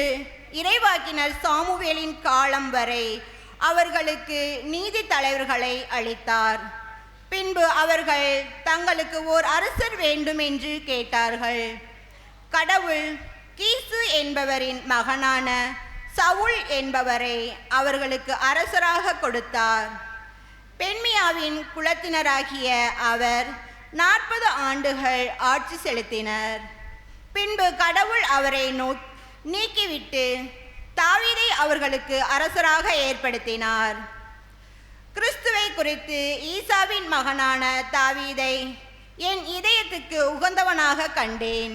இறைவாக்கினர் சாமுவேலின் காலம் வரை அவர்களுக்கு நீதி தலைவர்களை அளித்தார். பின்பு அவர்கள் தங்களுக்கு ஓர் அரசர் வேண்டும் என்று கேட்டார்கள். கடவுள் கீசு என்பவரின் மகனான சவுல் என்பவரை அவர்களுக்கு அரசராக கொடுத்தார். பெண்மியாவின் குலத்தினராகிய அவர் 40 ஆண்டுகள் ஆட்சி செலுத்தினர். பின்பு கடவுள் அவரை நீக்கிவிட்டு தாவீதை அவர்களுக்கு அரசராக ஏற்படுத்தினார். கிறிஸ்துவை குறித்து ஈசாவின் மகனான தாவீதை என் இதயத்துக்கு உகந்தவனாக கண்டேன்,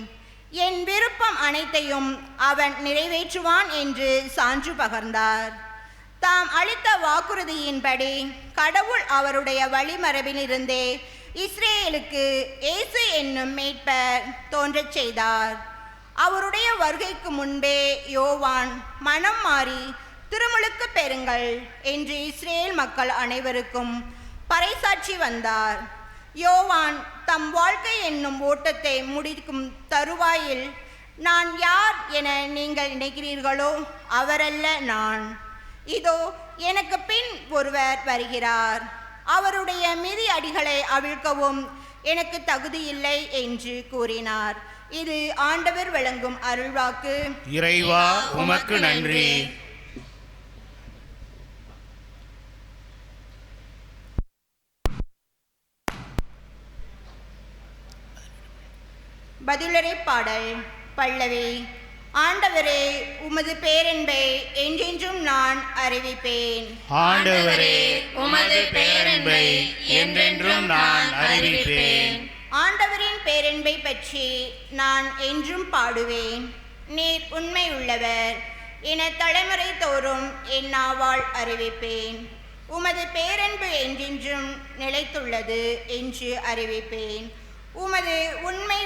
என் விருப்பம் அனைத்தையும் அவன் நிறைவேற்றுவான் என்று சான்று பகர்ந்தார். தாம் அளித்த வாக்குறுதியின்படி கடவுள் அவருடைய வழிமரபிலிருந்தே இஸ்ரேலுக்கு இயேசு என்னும் மீட்பர் தோன்றச் செய்தார். அவருடைய வருகைக்கு முன்பே யோவான் மனம் மாறி திருமுழுக்கு பெறுங்கள் என்று இஸ்ரேல் மக்கள் அனைவருக்கும் பறைசாற்றி வந்தார். யோவான் தம் வாழ்க்கை என்னும் ஓட்டத்தை முடிக்கும் தருவாயில், நான் யார் என நீங்கள் நினைக்கிறீர்களோ அவரல்ல நான், இதோ எனக்கு பின் ஒருவர் வருகிறார், அவருடைய மிதி அடிகளை அவிழ்க்கவும் எனக்கு தகுதியில்லை என்று கூறினார். இது ஆண்டவர் வழங்கும் அருள்வாக்கு. இறைவா உமக்கு நன்றி. பதிலுரை பாடல். பல்லவி. ஆண்டவரே உமது பேரன்பை என்றென்றும் நான் அறிவிப்பேன். ஆண்டவரே உமது பேரன்பை என்றென்றும் நான் அறிவிப்பேன். ஆண்டவரின் பேரன்பை பற்றி நான் என்றும் பாடுவேன். நீர் உண்மை உள்ளவர் என தலைமுறை தோறும் என் நாவால் அறிவிப்பேன். உமது பேரன்பு என்றென்றும் நிலைத்துள்ளது என்று அறிவிப்பேன். உமது உண்மை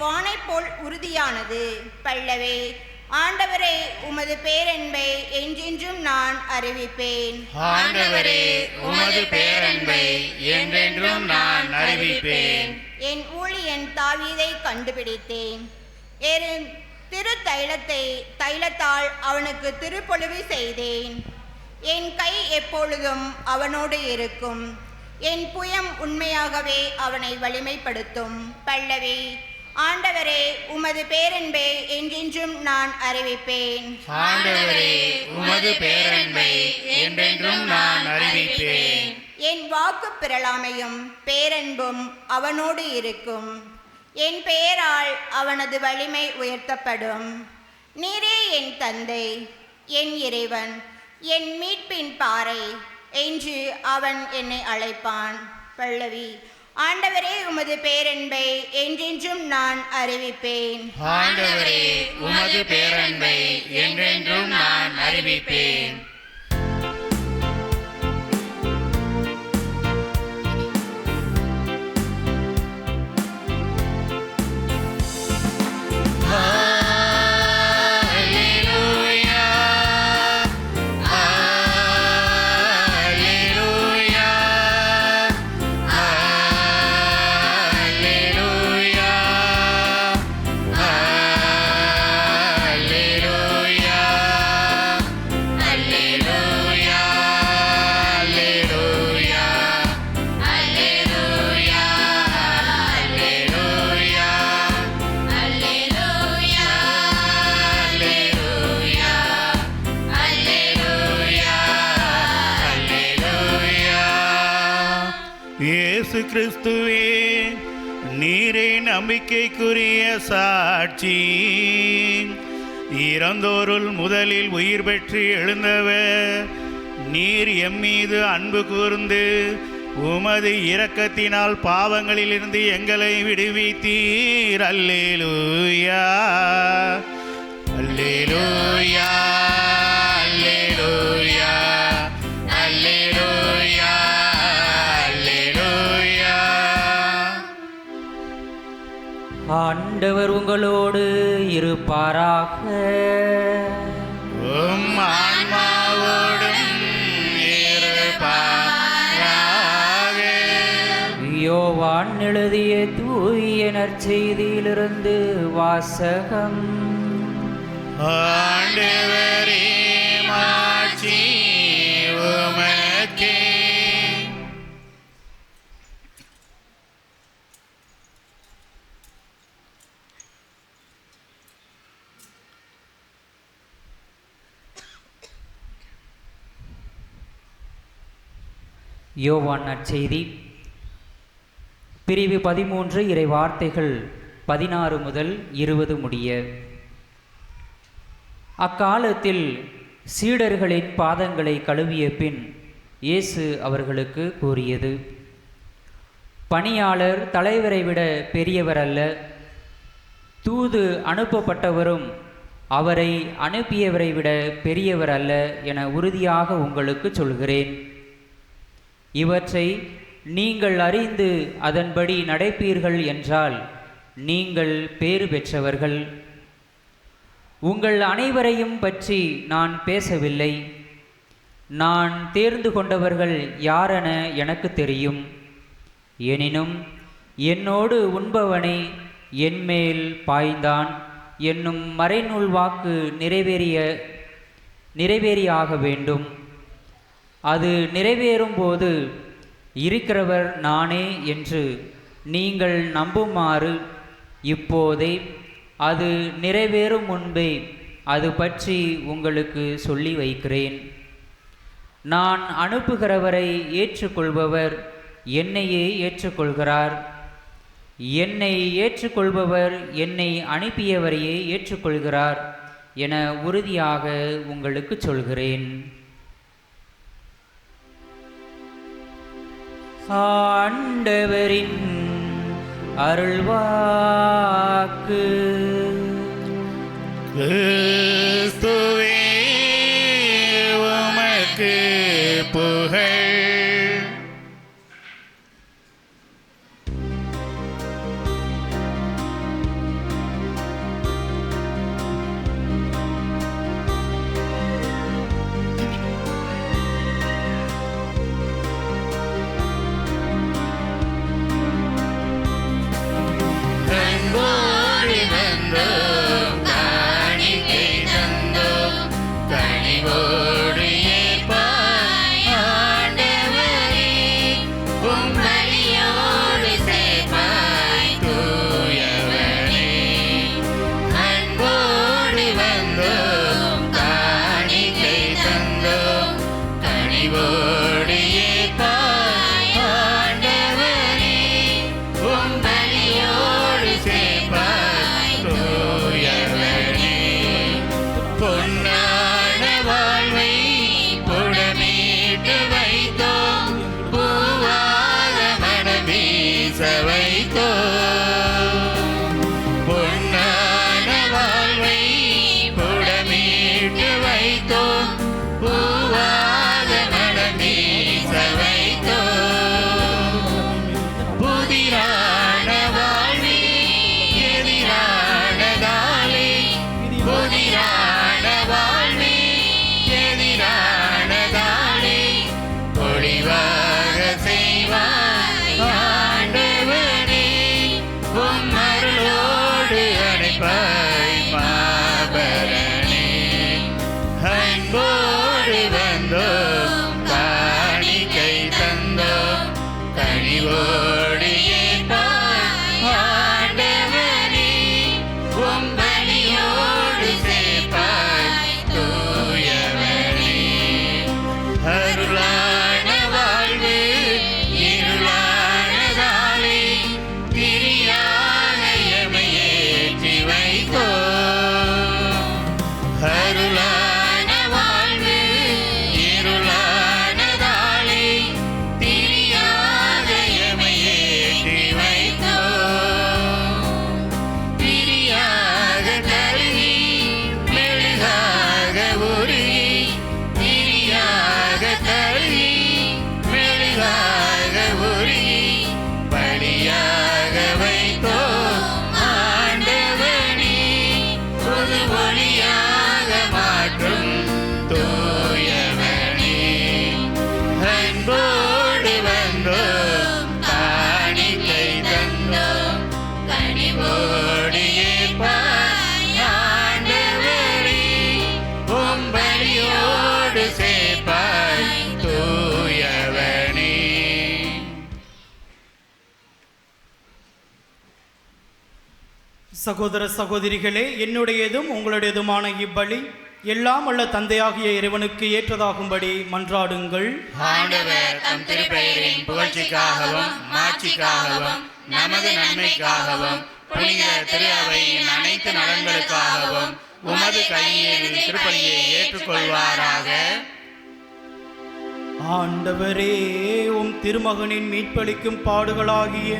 வானை போல் உறுதியானது. பல்லவே. ஆண்டவரே உமது பேரன்பை என்றென்றும் நான் அறிவிப்பேன். ஆண்டவரே உமது பேரன்பை என்றென்றும் நான் அறிவிப்பேன். என் ஊழியன் தாவீதை கண்டுபிடித்தேன். திரு தைலத்தால் அவனுக்கு திருப்பொழிவு செய்தேன். என் கை எப்பொழுதும் அவனோடு இருக்கும். என் புயம் உண்மையாகவே அவனை வலிமைப்படுத்தும். பல்லவி. ஆண்டவரே உமது பேரன்பை என்றென்றும் நான் அறிவிப்பேன். ஆண்டவரே உமது பேரன்பை என்றென்றும் நான் அறிவிப்பேன். என் வாக்கு பிறழாமையும் பேரன்பும் அவனோடு இருக்கும். என் பெயரால் அவனது வலிமை உயர்த்தப்படும். நீரே என் தந்தை, என் இறைவன், என் மீட்பின் பாறை என்று அவன் என்னை அழைப்பான். பல்லவி. ஆண்டவரே உமது பேரன்பை என்றென்றும் நான் அறிவிப்பேன். ஆண்டவரே உமது பேரன்பை என்றென்றும் நான் அறிவிப்பேன். இயேசு கிறிஸ்துவே நீரே நம்பிக்கைக்குரிய சாட்சி. இறந்தோருள் முதலில் உயிர் பெற்று எழுந்தவர் நீர் எம்மீது அன்பு கூர்ந்து உமது இரக்கத்தினால் பாவங்களிலிருந்து எங்களை விடுவித்தீர். அல்லேலூயா அல்லேலூயா அல்லேலூயா அல்லேலூயா அல்லேலூயா. ஆண்டவர் உங்களோடு இருப்பாராக. உம் ஆன்மாவோடும் இருப்பாராக. யோவான் எழுதிய தூய நற்செய்தியிலிருந்து வாசகம். ஆண்டவரே மாட்சி உமக்கே. யோவான் நற்செய்தி பிரிவு 13 இறை வார்த்தைகள் 16 முதல் 20 முடிய. அக்காலத்தில் சீடர்களின் பாதங்களை கழுவிய பின் இயேசு அவர்களுக்கு கூறியது, பணியாளர் தலைவரை விட பெரியவர் அல்ல, தூது அனுப்பப்பட்டவரும் அவரை அனுப்பியவரை விட பெரியவர் அல்ல என உறுதியாக உங்களுக்கு சொல்கிறேன். இவற்றை நீங்கள் அறிந்து அதன்படி நடப்பீர்கள் என்றால் நீங்கள் பேறு பெற்றவர்கள். உங்கள் அனைவரையும் பற்றி நான் பேசவில்லை. நான் தேர்ந்து கொண்டவர்கள் யாரென எனக்கு தெரியும். எனினும் என்னோடு உண்பவனை என்மேல் பாய்ந்தான் என்னும் மறைநூல் வாக்கு நிறைவேறியாக வேண்டும். அது நிறைவேறும்போது இருக்கிறவர் நானே என்று நீங்கள் நம்புமாறு இப்போதே அது நிறைவேறும் முன்பே அது பற்றி உங்களுக்கு சொல்லி வைக்கிறேன். நான் அனுப்புகிறவரை ஏற்றுக்கொள்பவர் என்னையே ஏற்றுக்கொள்கிறார். என்னை ஏற்றுக்கொள்பவர் என்னை அனுப்பியவரையே ஏற்றுக்கொள்கிறார் என உறுதியாக உங்களுக்கு சொல்கிறேன். ஆண்டவரின் அருள்வாக்கு. கிறிஸ்துவே உமக்கு புகழ். அன்போடு வந்தோம், காணிக்கை தந்தோம், கனிவோடு ஏற்பாய் ஆண்டவரே. உம் பலியோடு சேர்ப்பாய் தூயவரே. அன்போடு வந்தோம், காணிக்கை தந்தோம், கனிவோடு ஏற்பாய் ஆண்டவரே. உம் பலியோடு சேர்ப்பாய் தூயவரே. பொன்னான வாழ்வை புடமீட்டு வைத்தோம், பூவாத மனம் வீச வைத்தோம். பொன்னான வாழ்வை புடமீட்டு வைத்தோம், பூவாத மனம் வீச வைத்தோம். புதிரான வாழ்வி எதிரானதாலே, புதிரான வாழ்வி எதிரானதாலே, பொழிவாக செய்வாய் ஆண்டவரே. உம் அருளோடு அணைப்பாய் மாபரணே. அன்போடு வந்தோம், காணிக்கை தந்தோம், கனிவோடு ஏற்பாய் ஆண்டவரே. உம் பலியோடு சேர்ப்பாய் தூயவரே. அருளான வாழ்வு இருளானதாலே, திரியாக எமை ஏற்றி வைத்தோம். அருளான வாழ்வு இருளானதாலே, திரியாக எமை ஏற்றி வைத்தோம். திரியாக கருகி மெழுகாக உருகி, திரியாக கருகி மெழுகாக உருகி, பலியாக வைத்தோம் ஆண்டவனே. புது ஒளியாக மாற்றும் தூயவனே. அன்போடு வந்தோம், காணிக்கை தந்தோம், கனிவோடு ஏற்பாய் ஆண்டவரே. உம் பலியோடு சேர்ப்பாய் தூயவனே. சகோதர சகோதரிகளே, என்னுடையதும் உங்களுடையதுமான இப்பலி எல்லாம் வல்ல தந்தையாகிய இறைவனுக்கு ஏற்றதாகும்படி மன்றாடுங்கள். ஆண்டவர் தம் திருப்பெயரின் புகழ்ச்சிக்காகவும் மாட்சிக்காகவும் நமது நன்மைக்காகவும் புனித திரு அவையின் அனைத்து நலன்களுக்காகவும் உமது கையில் திருப்பலியை ஏற்றுக்கொள்வாராக. ஆண்டவரே, உம் திருமகனின் மீட்பளிக்கும் பாடுகளாகிய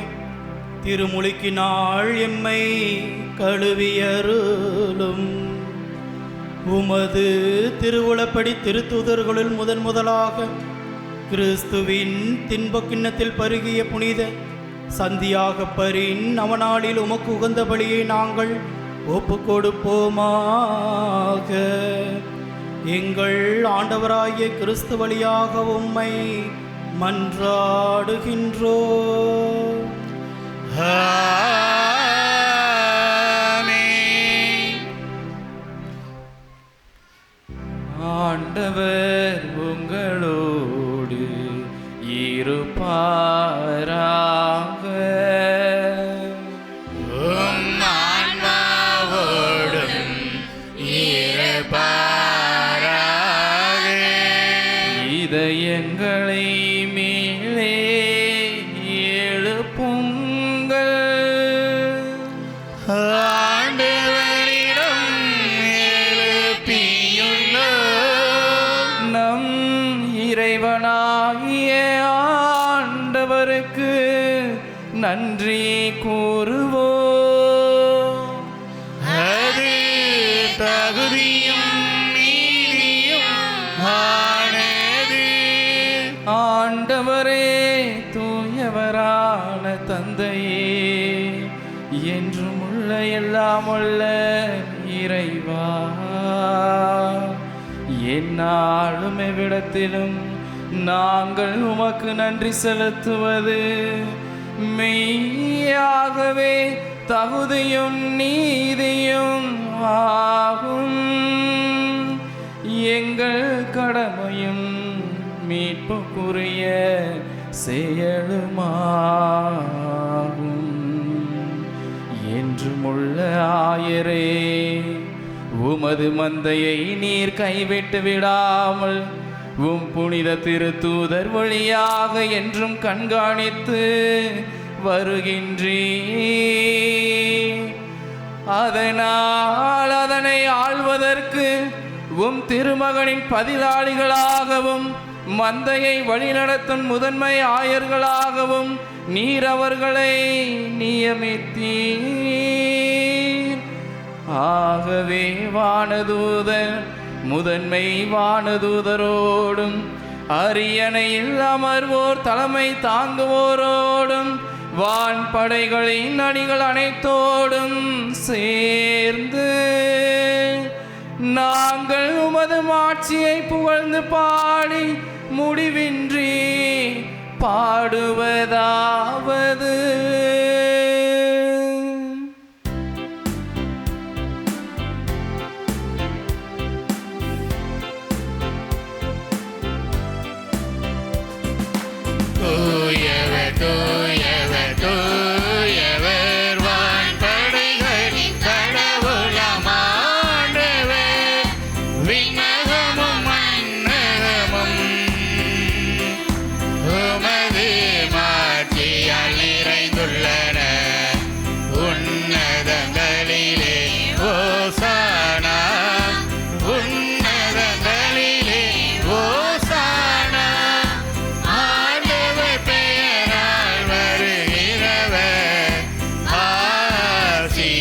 திருமுழுக்கினால் எம்மை கழுவியருளும். உமது திருவுளப்படி திருத்தூதர்களுள் முதலாக கிறிஸ்துவின் தின்ப கிண்ணத்தில் பருகிய புனித சந்தியாகப்பரின் நவநாளில் உமக்கு உகந்த பலியை நாங்கள் ஒப்பு கொடுப்போமாக. எங்கள் ஆண்டவராகிய கிறிஸ்து வழியாக உம்மை மன்றாடுகின்றோம். ஆண்டவர் உங்களோடு இருப்பாராக. உம் ஆன்மாவோடும் இருப்பாராக. இதயங்களை மேலே எழுப்புங்கள். ஆண்டவரிடம் எழுப்பியுள்ளோம். நம் இறைவனாகிய ஆண்டவருக்கு நன்றி கூறுவோம். அது தகுதியும் நீதியும் ஆனது. ஆண்டவரே, தூயவரான தந்தையே, என்றும் உள்ள எல்லாம் உள்ள இறைவா, எந்நாளும் எவ்விடத்திலும் நாங்கள் உமக்கு நன்றி செலுத்துவது மெய்யாகவே தகுதியும் நீதியும் ஆகும். எங்கள் கடமையும் மீட்புக்குரிய செயலுமாகும். என்றுமுள்ள ஆயரே, உமது மந்தையை நீர் கைவிட்டு விடாமல் உம் புனித திருத்தூதர் வழியாக என்றும் கண்காணித்து வருகின்றீர். அதனால் அதனை ஆள்வதற்கு உம் திருமகனின் பதிலாளிகளாகவும் மந்தையை வழிநடத்தும் முதன்மை ஆயர்களாகவும் நீர் அவர்களை நியமித்தீர். ஆகவே வானதூதர் முதன்மை வானதூதரோடும் அரியணையில் அமர்வோர் தலைமை தாங்குவோரோடும் வான் படைகளின் அணிகள் அனைத்தோடும் சேர்ந்து நாங்கள் உமது மாட்சியை புகழ்ந்து பாடி முடிவின்றி பாடுவதாவது: தூயவர் தூயவர் தூயவர் வான் படைகளின் கடவுளாம் ஆண்டவர். விண்ணகமும் மண்ணகமும் உமது மாட்சியால் நிறைந்துள்ளன. உன்னதங்களிலே ஓசானா, உன்னதங்களிலே ஓசானா. ஆண்டவர் பெயரால் வருகிறவர் ஆசி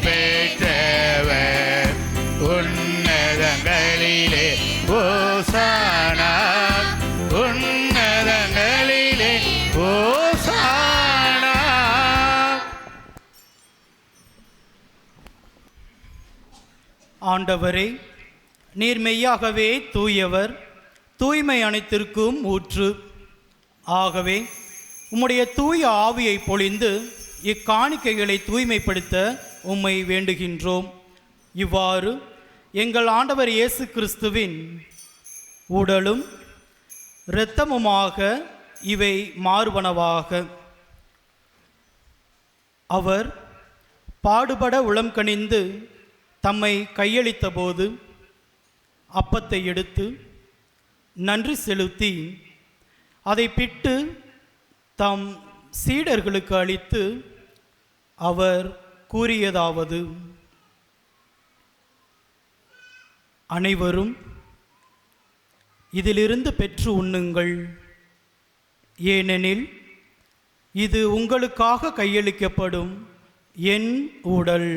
பெற்றவர். உன்னதங்களிலே ஓசானா, உன்னதங்களிலே ஓசானா. ஆண்டவரே, நீர் மெய்யாகவே தூயவர், தூய்மை அனைத்திற்கும் ஊற்று. ஆகவே உம்முடைய தூய ஆவியை பொழிந்து இக்காணிக்கைகளை தூய்மைப்படுத்த உம்மை வேண்டுகின்றோம். இவ்வாறு எங்கள் ஆண்டவர் இயேசு கிறிஸ்துவின் உடலும் இரத்தமுமாக இவை மாறுபனவாக. அவர் பாடுபட உளம் கனிந்து தம்மை கையளித்த போது அப்பத்தை எடுத்து நன்றி செலுத்தி அதை பிட்டு தம் சீடர்களுக்கு அளித்து அவர் கூறியதாவது: அனைவரும் இதிலிருந்து பெற்று உண்ணுங்கள், ஏனெனில் இது உங்களுக்காக கையளிக்கப்படும் என் உடல்.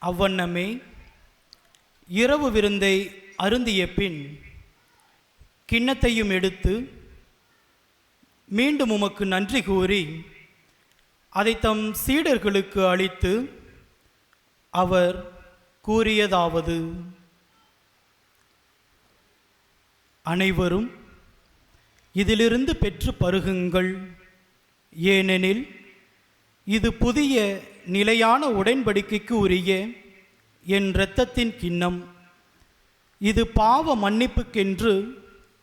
அவ்வண்ணமே இரவு விருந்தை அருந்திய பின் கிண்ணத்தையும் எடுத்து மீண்டும் உமக்கு நன்றி கூறி அதை தம் சீடர்களுக்கு அளித்து அவர் கூறியதாவது: அனைவரும் இதிலிருந்து பெற்று பருகுங்கள், ஏனெனில் இது புதிய நிலையான உடன்படிக்கைக்கு உரிய என் இரத்தத்தின் கிண்ணம். இது பாவ மன்னிப்புக்கென்று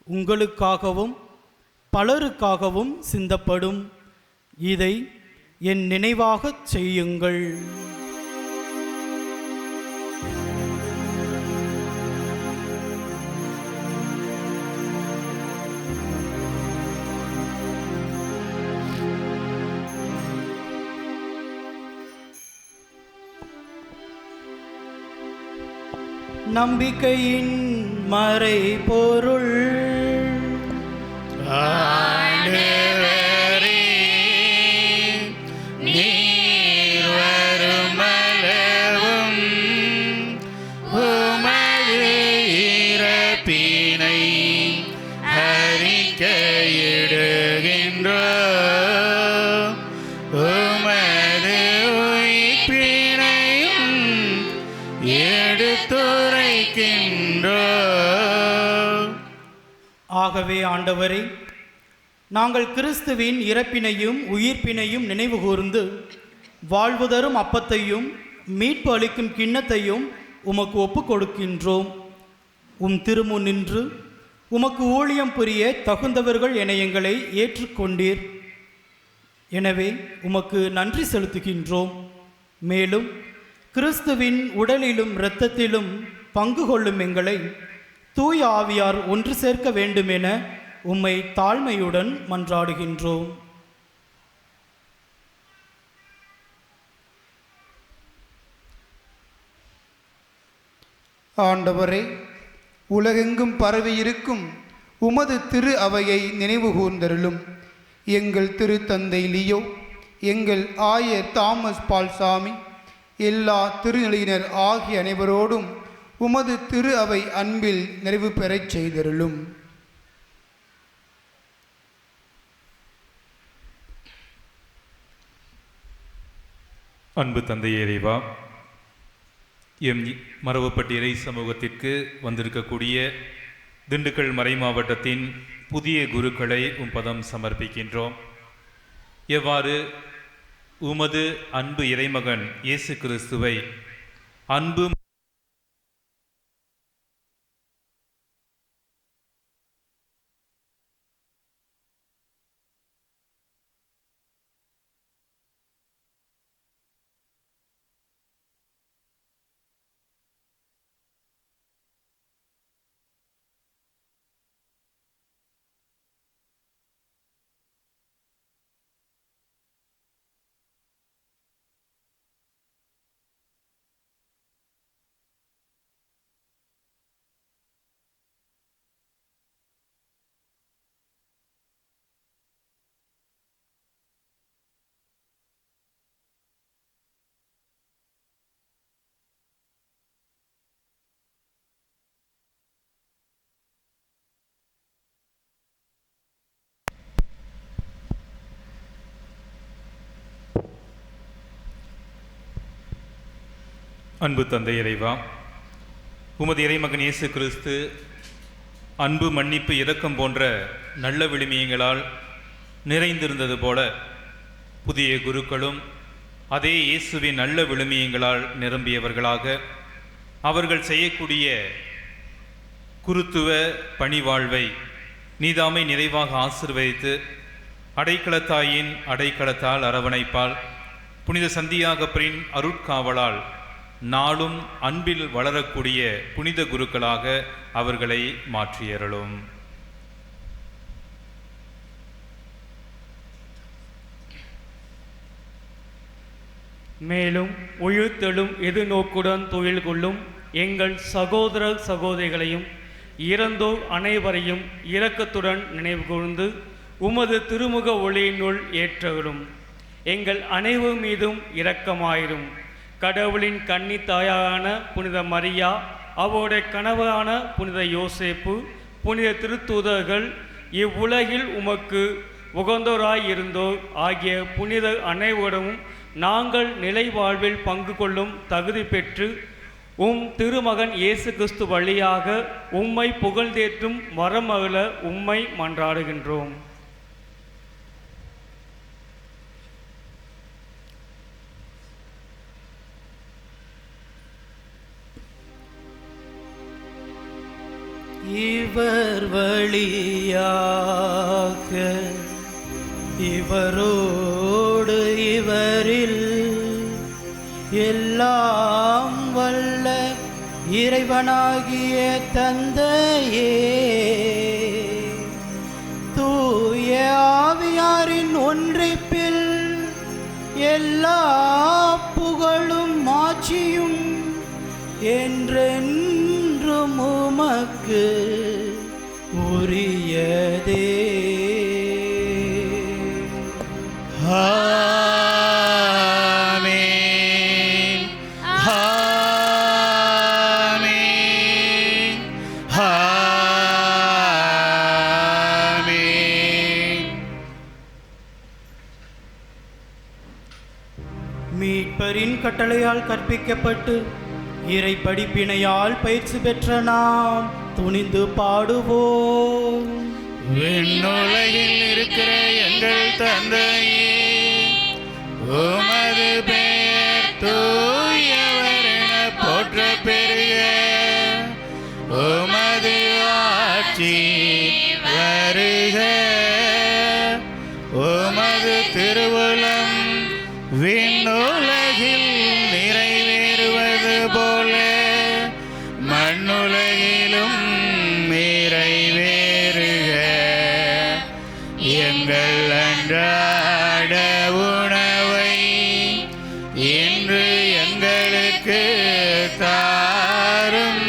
உங்களுக்காகவும் பலருக்காகவும் சிந்தப்படும். இதை என் நினைவாகச் செய்யுங்கள். நம்பிக்கையின் மறைபொருள் ஆண்டவரே, நீர் வருமளவும் உமது இறப்பினை அறிக்கையிடுகின்றோம், உமது உயிர்ப்பினையும் எடுத்துரைக்கின்றோம். ஆகவே ஆண்டவரே, நாங்கள் கிறிஸ்துவின் இறப்பினையும் உயிர்ப்பினையும் நினைவு கூர்ந்து வாழ்வு தரும் அப்பத்தையும் மீட்பு அளிக்கும் கிண்ணத்தையும் உமக்கு ஒப்புக் கொடுக்கின்றோம். உம் திருமுன் நின்று உமக்கு ஊழியம் புரிய தகுந்தவர்கள் என எங்களை ஏற்றுக்கொண்டீர். எனவே உமக்கு நன்றி செலுத்துகின்றோம். மேலும் கிறிஸ்துவின் உடலிலும் இரத்தத்திலும் பங்கு கொள்ளும் எங்களை தூய ஆவியார் ஒன்று சேர்க்க வேண்டுமென உம்மை தாழ்மையுடன் மன்றாடுகின்றோம். ஆண்டவரே, உலகெங்கும் பரவி இருக்கும் உமது திரு அவையை நினைவு கூர்ந்தருளும். எங்கள் திருத்தந்தை லியோ, எங்கள் ஆயர் தாமஸ் பால்சாமி, எல்லா திருநிலையினர் ஆகிய அனைவரோடும் உமது திரு அவை அன்பில் நிறைவு பெறச் செய்தருளும். அன்பு தந்தையே இறைவா, எம் மரபுப்பட்டி இறை சமூகத்திற்கு வந்திருக்கக்கூடிய திண்டுக்கல் மறை மாவட்டத்தின் புதிய குருக்களை உம் பதம் சமர்ப்பிக்கின்றோம். எவ்வாறு உமது அன்பு இறைமகன் இயேசு கிறிஸ்துவை அன்பு அன்பு தந்தை இறைவா, உமது இறைமகன் இயேசு கிறிஸ்து அன்பு, மன்னிப்பு, இரக்கம் போன்ற நல்ல விழுமியங்களால் நிறைந்திருந்தது போல புதிய குருக்களும் அதே இயேசுவின் நல்ல விழுமியங்களால் நிரம்பியவர்களாக அவர்கள் செய்யக்கூடிய குருத்துவ பணிவாழ்வை நீதாமை நிறைவாக ஆசீர்வதித்து அடைக்கலத்தாயின் அடைக்கலத்தால் அரவணைப்பால் புனித சந்தியாகப்பரின் அருட்காவலால் நாளும் அன்பில் வளரக்கூடிய புனித குருக்களாக அவர்களை மாற்றியருளும். மேலும் உயிர்த்தெழும் எதிர்நோக்குடன் தொழில் கொள்ளும் எங்கள் சகோதர சகோதரிகளையும் இறந்தோர் அனைவரையும் இரக்கத்துடன் நினைவு கூர்ந்து உமது திருமுக ஒளியினுள் ஏற்றலும். எங்கள் அனைவர் மீதும் இரக்கமாயிரும். கடவுளின் கன்னி தாயான புனித மரியா, அவருடைய கணவரான புனித யோசேப்பு, புனித திருத்தூதர்கள், இவ்வுலகில் உமக்கு உகந்தோராய் இருந்தோர் ஆகிய புனித அனைவரும் நாங்கள் நிலை வாழ்வில் பங்கு கொள்ளும் தகுதி பெற்று திருமகன் இயேசு கிறிஸ்து வழியாக உம்மை புகழ்ந்தேற்றும் வரமகள உம்மை மன்றாடுகின்றோம். இவர் வழியாக இவரோடு இவரில் எல்லாம் வல்ல இறைவனாகிய தந்தையே, தூய ஆவியாரின் ஒன்றிப்பில் எல்லா புகழும் மாட்சியும் என்றென்றும் உமக்கு உரியதே. ஆமென், ஆமென், ஆமென். மீட்பரின் கட்டளையால் கற்பிக்கப்பட்டு இறை படிப்பினையால் பயிற்சி பெற்ற நாம் துணிந்து பாடுவோம். விண்ணுலகில் இருக்கிற எங்கள் தந்தையே, உமது பெயர் தூயவர் என போற்ற பெறுக. உமது ஆட்சி வருக. உமது திருவுளம் விண்ணுலகில் நிறைவேறுவது போல மண்ணுலகிலும் நிறைவேறுக. எங்கள் அன்றாட உணவை இன்று எங்களுக்கு தாரும்.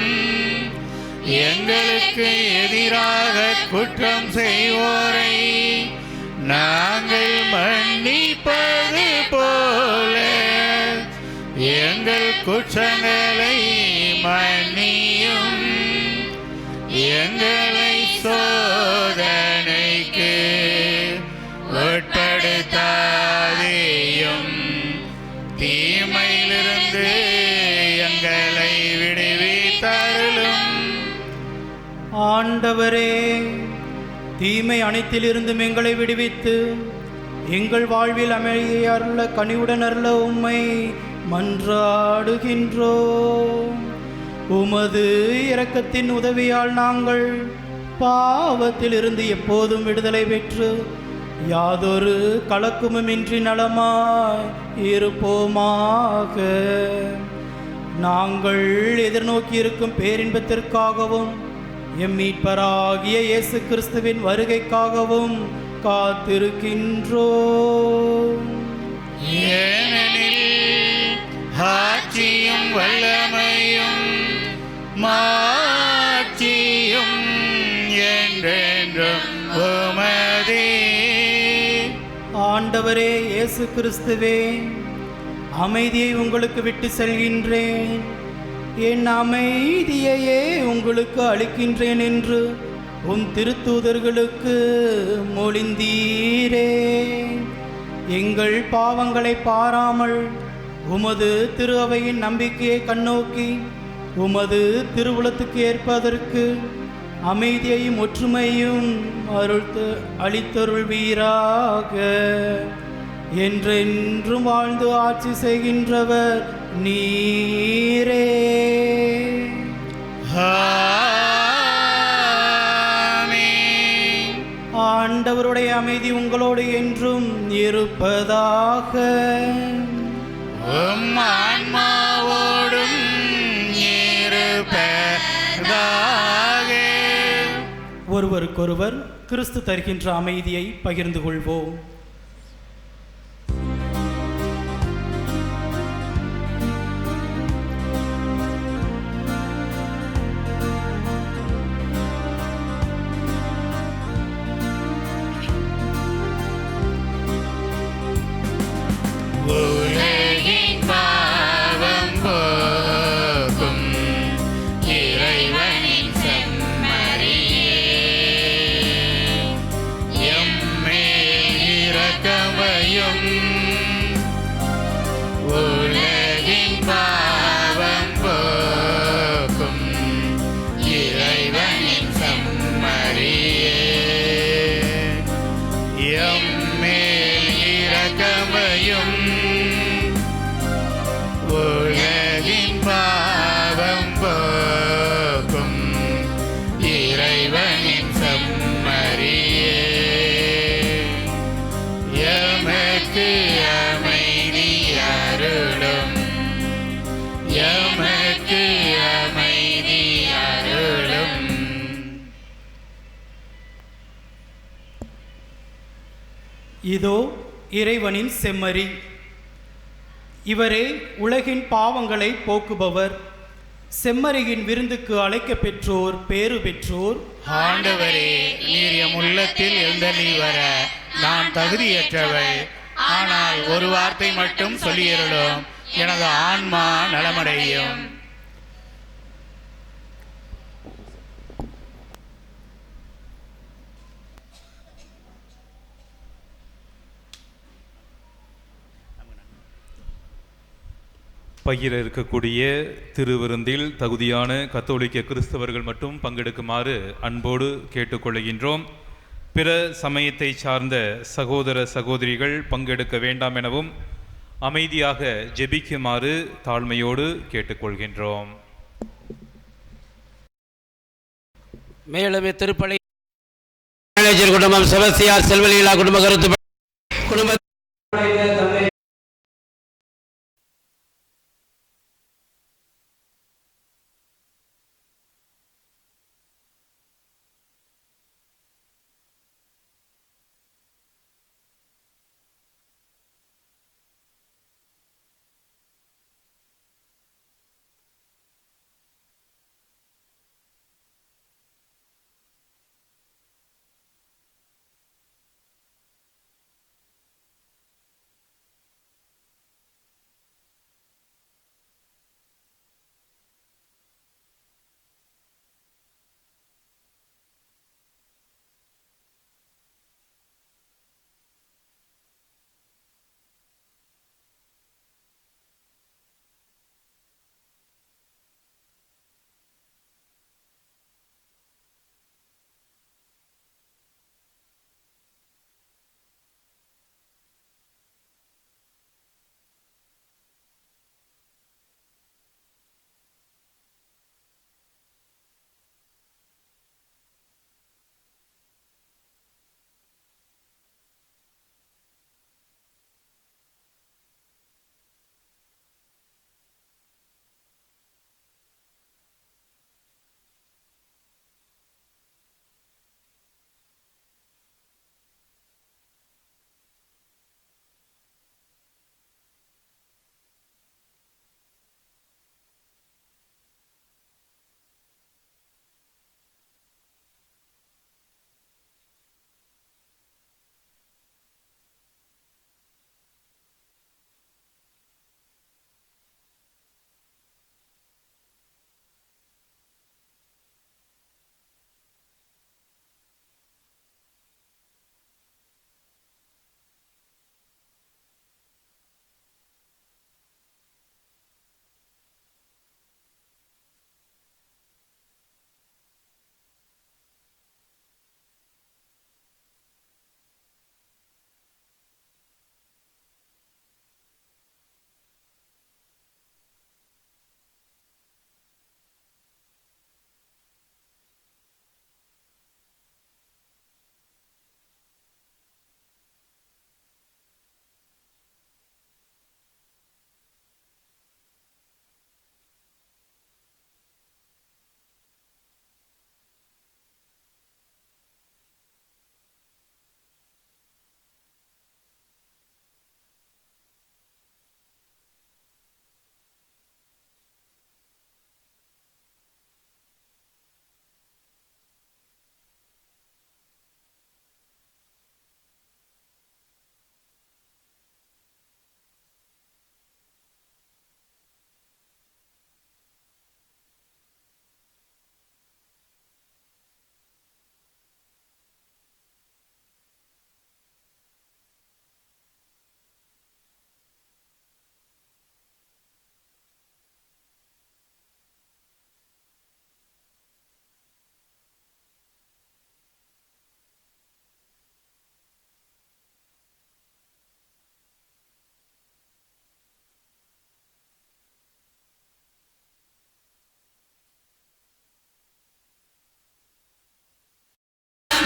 எங்களுக்கு எதிராக குற்றம் செய்வோரை நாங்கள் மன்னிப்பது போல எங்கள் குற்றங்களை மன்னியும். எங்களை சோதனைக்கு உட்படுத்தாதேயும், தீமையிலிருந்து எங்களை விடுவித்தருளும். ஆண்டவரே, தீமை அனைத்திலிருந்தும் எங்களை விடுவித்து எங்கள் வாழ்வில் அமைதியருள கனிவுடன் அருள உம்மை மன்றாடுகின்றோம். உமது இரக்கத்தின் உதவியால் நாங்கள் பாவத்திலிருந்து எப்போதும் விடுதலை பெற்று யாதொரு கலக்கமுமின்றி நலமாய் இருப்போமாக. நாங்கள் எதிர்நோக்கி இருக்கும் பேரின்பத்திற்காகவும் எம் மீட்பராகிய இயேசு கிறிஸ்துவின் வருகைக்காகவும் காத்திருக்கின்றோம். ஏனெனில் ஆட்சியும் வல்லமையும் மாட்சியும் என்றென்றும் உமதே. ஆண்டவரே இயேசு கிறிஸ்துவே, அமைதியை உங்களுக்கு விட்டு செல்கின்றேன், என் அமைதியையே உங்களுக்கு அளிக்கின்றேன் என்று உம் திருத்தூதர்களுக்கு மொழிந்தீரே. எங்கள் பாவங்களை பாராமல் உமது திரு அவையின் நம்பிக்கையை கண்ணோக்கி உமது திருவுளத்துக்கு ஏற்பதற்கு அமைதியையும் ஒற்றுமையும் அளித்தருள்வீராக. என்றென்றும் வாழ்ந்து ஆட்சி செய்கின்றவர் நீரே. ஆமென். ஆண்டவருடைய அமைதி உங்களோடு என்றும் இருப்பதாக. உம் ஆன்மாவோடும் இருப்பதாக. ஒருவருக்கொருவர் கிறிஸ்து தருகின்ற அமைதியை பகிர்ந்து கொள்வோம். உலகின் பாவ அருளும் எமக்கு அமைதி அருளும். இதோ இறைவனின் செம்மறி, இவரே உலகின் பாவங்களை போக்குபவர். செம்மறியின் விருந்துக்கு அழைக்க பெற்றோர் பேறு பெற்றோர். ஆண்டவரே, நீர் எம் உள்ளத்தில் எழுந்தருளி வர நான் தகுதியற்றவள். ஆனால் ஒரு வார்த்தை மட்டும் சொல்லியருளும், எனது ஆன்மா நலமடையும். பகிர இருக்கக்கூடிய திருவிருந்தில் தகுதியான கத்தோலிக்க கிறிஸ்தவர்கள் மட்டும் பங்கெடுக்குமாறு அன்போடு கேட்டுக்கொள்கின்றோம். பிற சமயத்தை சார்ந்த சகோதர சகோதரிகள் பங்கெடுக்க வேண்டாம் எனவும் அமைதியாக ஜெபிக்குமாறு தாழ்மையோடு கேட்டுக்கொள்கின்றோம். மேலும் திருப்பலி குடும்பம் செபஸ்தியார் செல்வலீலா குடும்ப கருத்து குடும்ப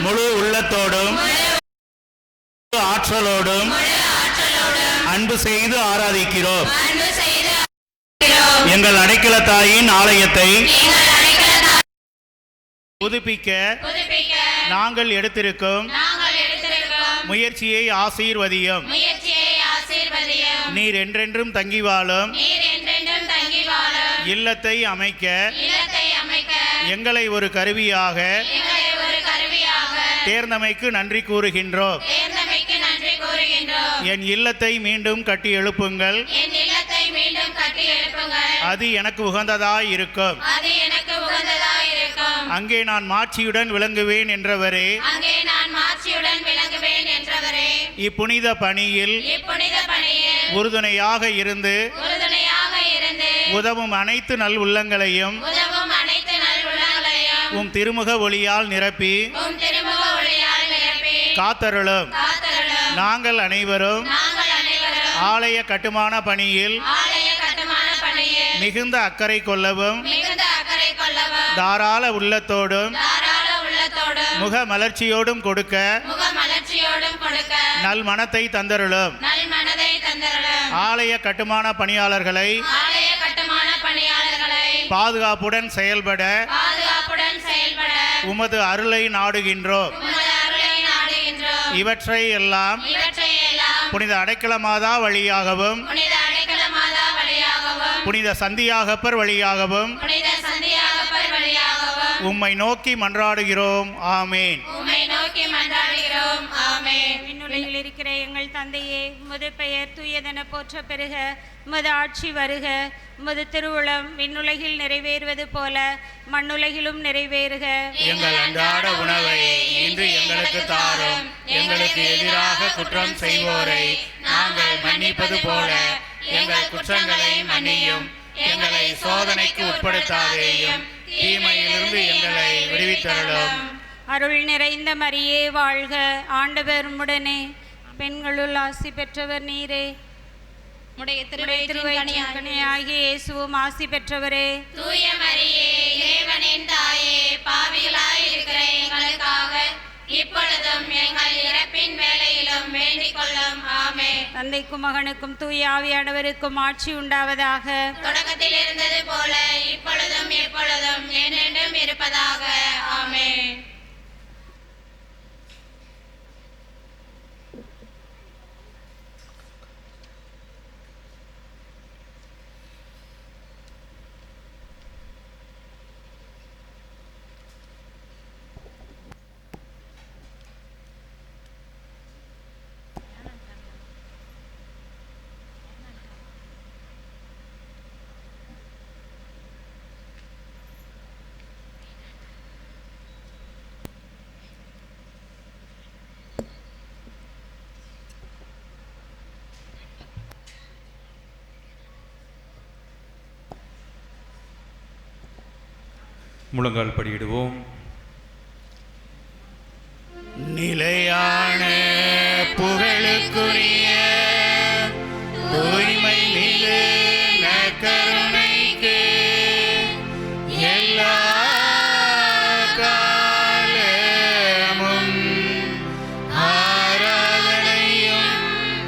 முழு உள்ளத்தோடும் ஆற்றலோடும் அன்பு செய்து ஆராதிக்கிறோம். அன்பு செய்து எங்கள் அடைக்கல தாயின் ஆலயத்தை புதுப்பிக்க நாங்கள் எடுத்திருக்கும் முயற்சியை ஆசீர்வதியும். நீர் என்றென்றும் தங்கி வாழும் இல்லத்தை அமைக்க எங்களை ஒரு கருவியாக தேர்ந்தமைக்கு நன்றி கூறுகின்றோம். என் இல்லத்தை மீண்டும் கட்டி எழுப்புங்கள். அது எனக்கு உகந்ததாய் இருக்கும். அங்கே நான் மாட்சியுடன் விளங்குவேன் என்றவரே, இப்புனித பணியில் உறுதுணையாக இருந்து உதவும் அனைத்து நல் உள்ளங்களையும் உம் திருமுக ஒளியால் நிரப்பி காத்தருளும். நாங்கள் அனைவரும் ஆலய கட்டுமான பணியில் மிகுந்த அக்கறை கொள்ளவும் தாராள உள்ளத்தோடும் முக மலர்ச்சியோடும் கொடுக்க நல் மனத்தை தந்தருளும். ஆலய கட்டுமான பணியாளர்களை பாதுகாப்புடன் செயல்பட உமது அருளை நாடுகின்றோம். இவற்றை எல்லாம் புனித அடைக்கல மாதா வழியாகவும் புனித சந்தியாகப்பர் வழியாகவும் உம்மை நோக்கி மன்றாடுகிறோம். ஆமேன். விண்ணுலகில் இருக்கிற எங்கள் தந்தையே, உமது பெயர் தூயதென போற்ற பெருக, உமது ஆட்சி வருக, உமது திருவுளம் விண்ணுலகில் நிறைவேறுவது போல மண்ணுலகிலும் நிறைவேறுக. எங்கள் அன்றாட உணவை இன்று எங்களுக்கு தாரும். எங்களுக்கு எதிராக குற்றம் செய்வோரை நாங்கள் மன்னிப்பது போல எங்கள் குற்றங்களை மன்னியும். எங்களை சோதனைக்கு உட்படுத்தாதேயும், தீமையிலிருந்து எங்களை விடுவித்தருளும். அருள் நிறைந்த மரியே வாழ்க, ஆண்டவர் உம்முடனே, பெண்களுள் ஆசி பெற்றவர் நீரே, உடைய திருவயிற்றின்கனியாகிய இயேசுவும் ஆசி பெற்றவரே. தூய மரியே, இறைவனின் தாயே, பாவிகளாய் இருக்கிற எங்களுக்காக இப்பொழுதும் எங்கள் இறப்பின் வேளையிலும் வேண்டிக் கொள்ளும். ஆமென். தந்தைக்கும் மகனுக்கும் தூய ஆவியானவருக்கும் ஆட்சி உண்டாவதாக. தொடக்கத்தில் இருந்தது போல இப்பொழுதும் எப்பொழுதும் என்றென்றும் இருப்பதாக. ஆமென். முழங்கால் படியிடுவோம். நிலையான புகழுக்குரிய தூய்மை மிகு நற்கருணைக்கு எல்லா காலமும் ஆராதனையும்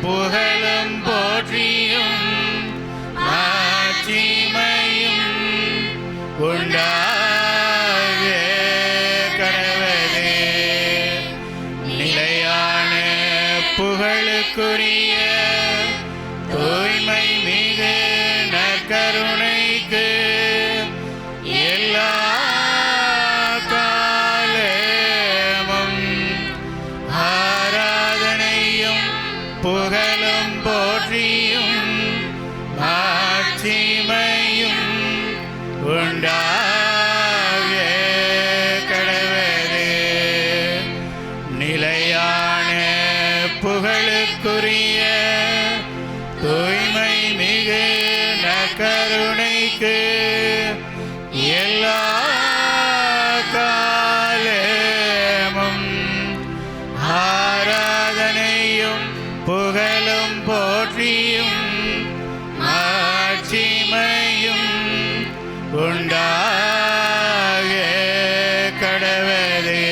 புகழும் போற்றியும் மாட்சிமையும் உண்டா புகழுக்குரிய தூய்மை மிகு நற்கருணைக்கு எல்லா காலமும் ஆராதனையும் புகழும் போற்றியும் மாட்சிமையும் உண்டாக கடவுளே. நிலையான புகழுக்குரிய தூய்மை மிகு நற்கருணைக்கு எல்லா காலமும் ஆராதனையும் புகழும் போற்றியும் மாட்சிமையும் உண்டாக கடவுளே.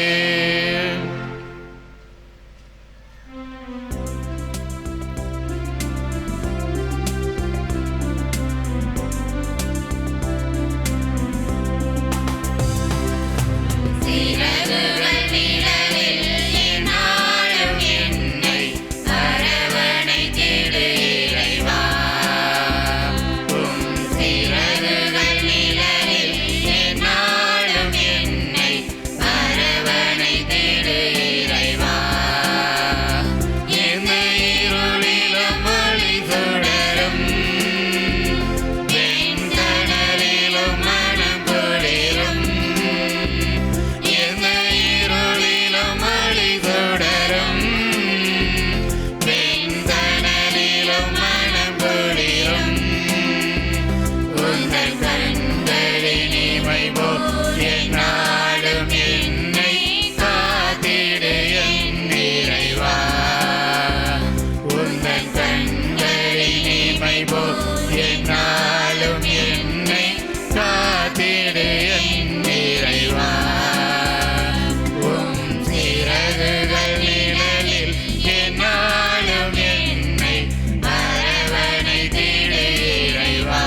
என்னாலும் என்னை காத்திடு என் இறைவா. உம் சிறகுகள் நிழலில் என்னாலும் என்னை அரவணைத்திடு இறைவா.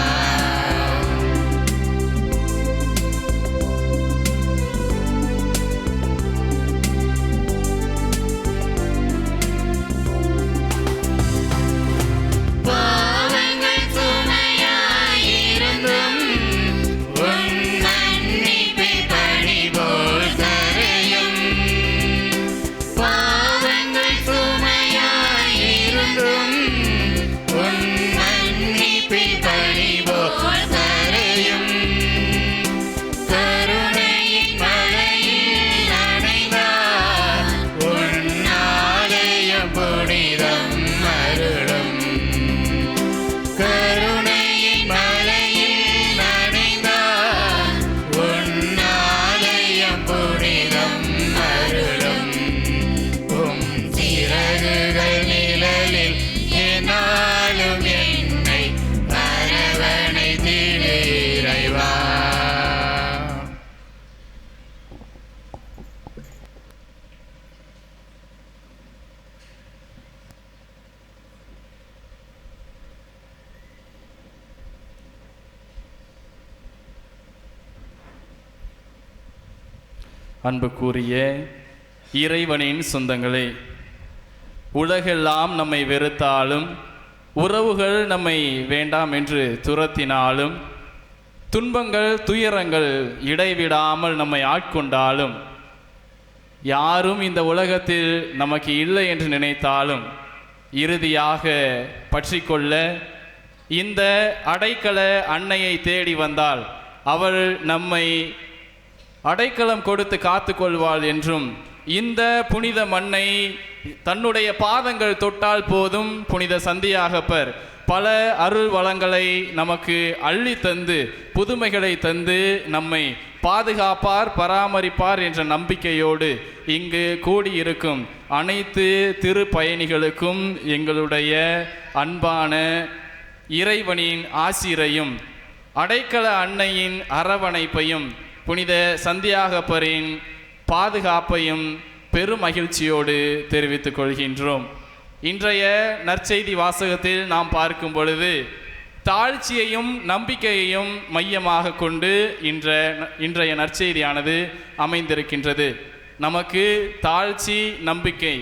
பாவங்கள் சுமையாயிருந்தும் உன் மன்னிப்பை பனி போல் கரையும். பாவங்கள் சுமையாயிருந்தும் உன் மன்னிப்பை பனி போல் கரையும். கருணையின் மழையில் நனைந்தார் உன் ஆலயம் புனிதம் அருளும். கருணையின் மழையில் நனைந்தார் உன் ஆலயம் புனிதம் அருளும். உம் சிறகுகள் நிழலில் என்னாலும் என்னை அரவணைத்திடு இறைவா. அன்புக்குரிய இறைவனின் சொந்தங்களே, உலகெல்லாம் நம்மை வெறுத்தாலும், உறவுகள் நம்மை வேண்டாம் என்று துரத்தினாலும், துன்பங்கள் துயரங்கள் இடைவிடாமல் நம்மை ஆட்கொண்டாலும், யாரும் இந்த உலகத்தில் நமக்கு இல்லை என்று நினைத்தாலும் இறுதியாக பற்றிக்கொள்ள இந்த அடைக்கல அன்னையை தேடி வந்தால் அவள் நம்மை அடைக்கலம் கொடுத்து காத்து கொள்வாள் என்றும், இந்த புனித மண்ணை தன்னுடைய பாதங்கள் தொட்டால் போதும் புனித சந்தியாகப்பர் பல அருள் வளங்களை நமக்கு அள்ளி தந்து புதுமைகளை தந்து நம்மை பாதுகாப்பார் பராமரிப்பார் என்ற நம்பிக்கையோடு இங்கு கூடியிருக்கும் அனைத்து திருப்பயணிகளுக்கும் எங்களுடைய அன்பான இறைவனின் ஆசிரையும் அடைக்கல அன்னையின் அரவணைப்பையும் புனித சந்தியாகப்பரின் பாதுகாப்பையும் பெருமகிழ்ச்சியோடு தெரிவித்துக் கொள்கின்றோம். இன்றைய நற்செய்தி வாசகத்தில் நாம் பார்க்கும் பொழுது தாழ்ச்சியையும் நம்பிக்கையையும் மையமாக கொண்டு இன்றைய நற்செய்தியானது அமைந்திருக்கின்றது. நமக்கு தாழ்ச்சி நம்பிக்கை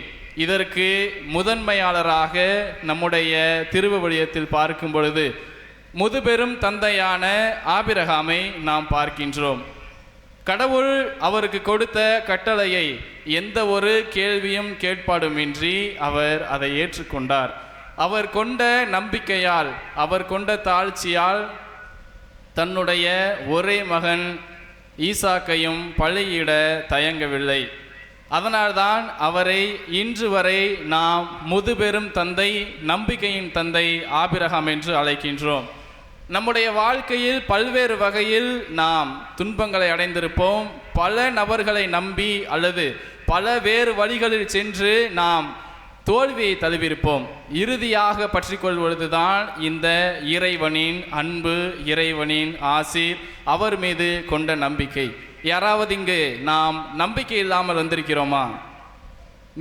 இதற்கு முதன்மையாளராக நம்முடைய திருவிவிலியத்தில் பார்க்கும் பொழுது முதுபெரும் தந்தையான ஆபிரகாமை நாம் பார்க்கின்றோம். கடவுள் அவருக்கு கொடுத்த கட்டளையை எந்த ஒரு கேள்வியும் கேட்பாடுமின்றி அவர் அதை ஏற்றுக்கொண்டார். அவர் கொண்ட நம்பிக்கையால், அவர் கொண்ட தாழ்ச்சியால் தன்னுடைய ஒரே மகன் ஈசாக்கையும் பலியிட தயங்கவில்லை. அதனால்தான் அவரை இன்று வரை நாம் முதுபெரும் தந்தை, நம்பிக்கையின் தந்தை ஆபிரகாம் என்று அழைக்கின்றோம். நம்முடைய வாழ்க்கையில் பல்வேறு வகையில் நாம் துன்பங்களை அடைந்திருப்போம். பல நபர்களை நம்பி அல்லது பல வேறு வழிகளில் சென்று நாம் தோல்வியை தழுவிருப்போம். இறுதியாக பற்றிக்கொள்வதுதான் இந்த இறைவனின் அன்பு, இறைவனின் ஆசீர், அவர் மீது கொண்ட நம்பிக்கை. யாராவது இங்கு நாம் நம்பிக்கை இல்லாமல் வந்திருக்கிறோமா?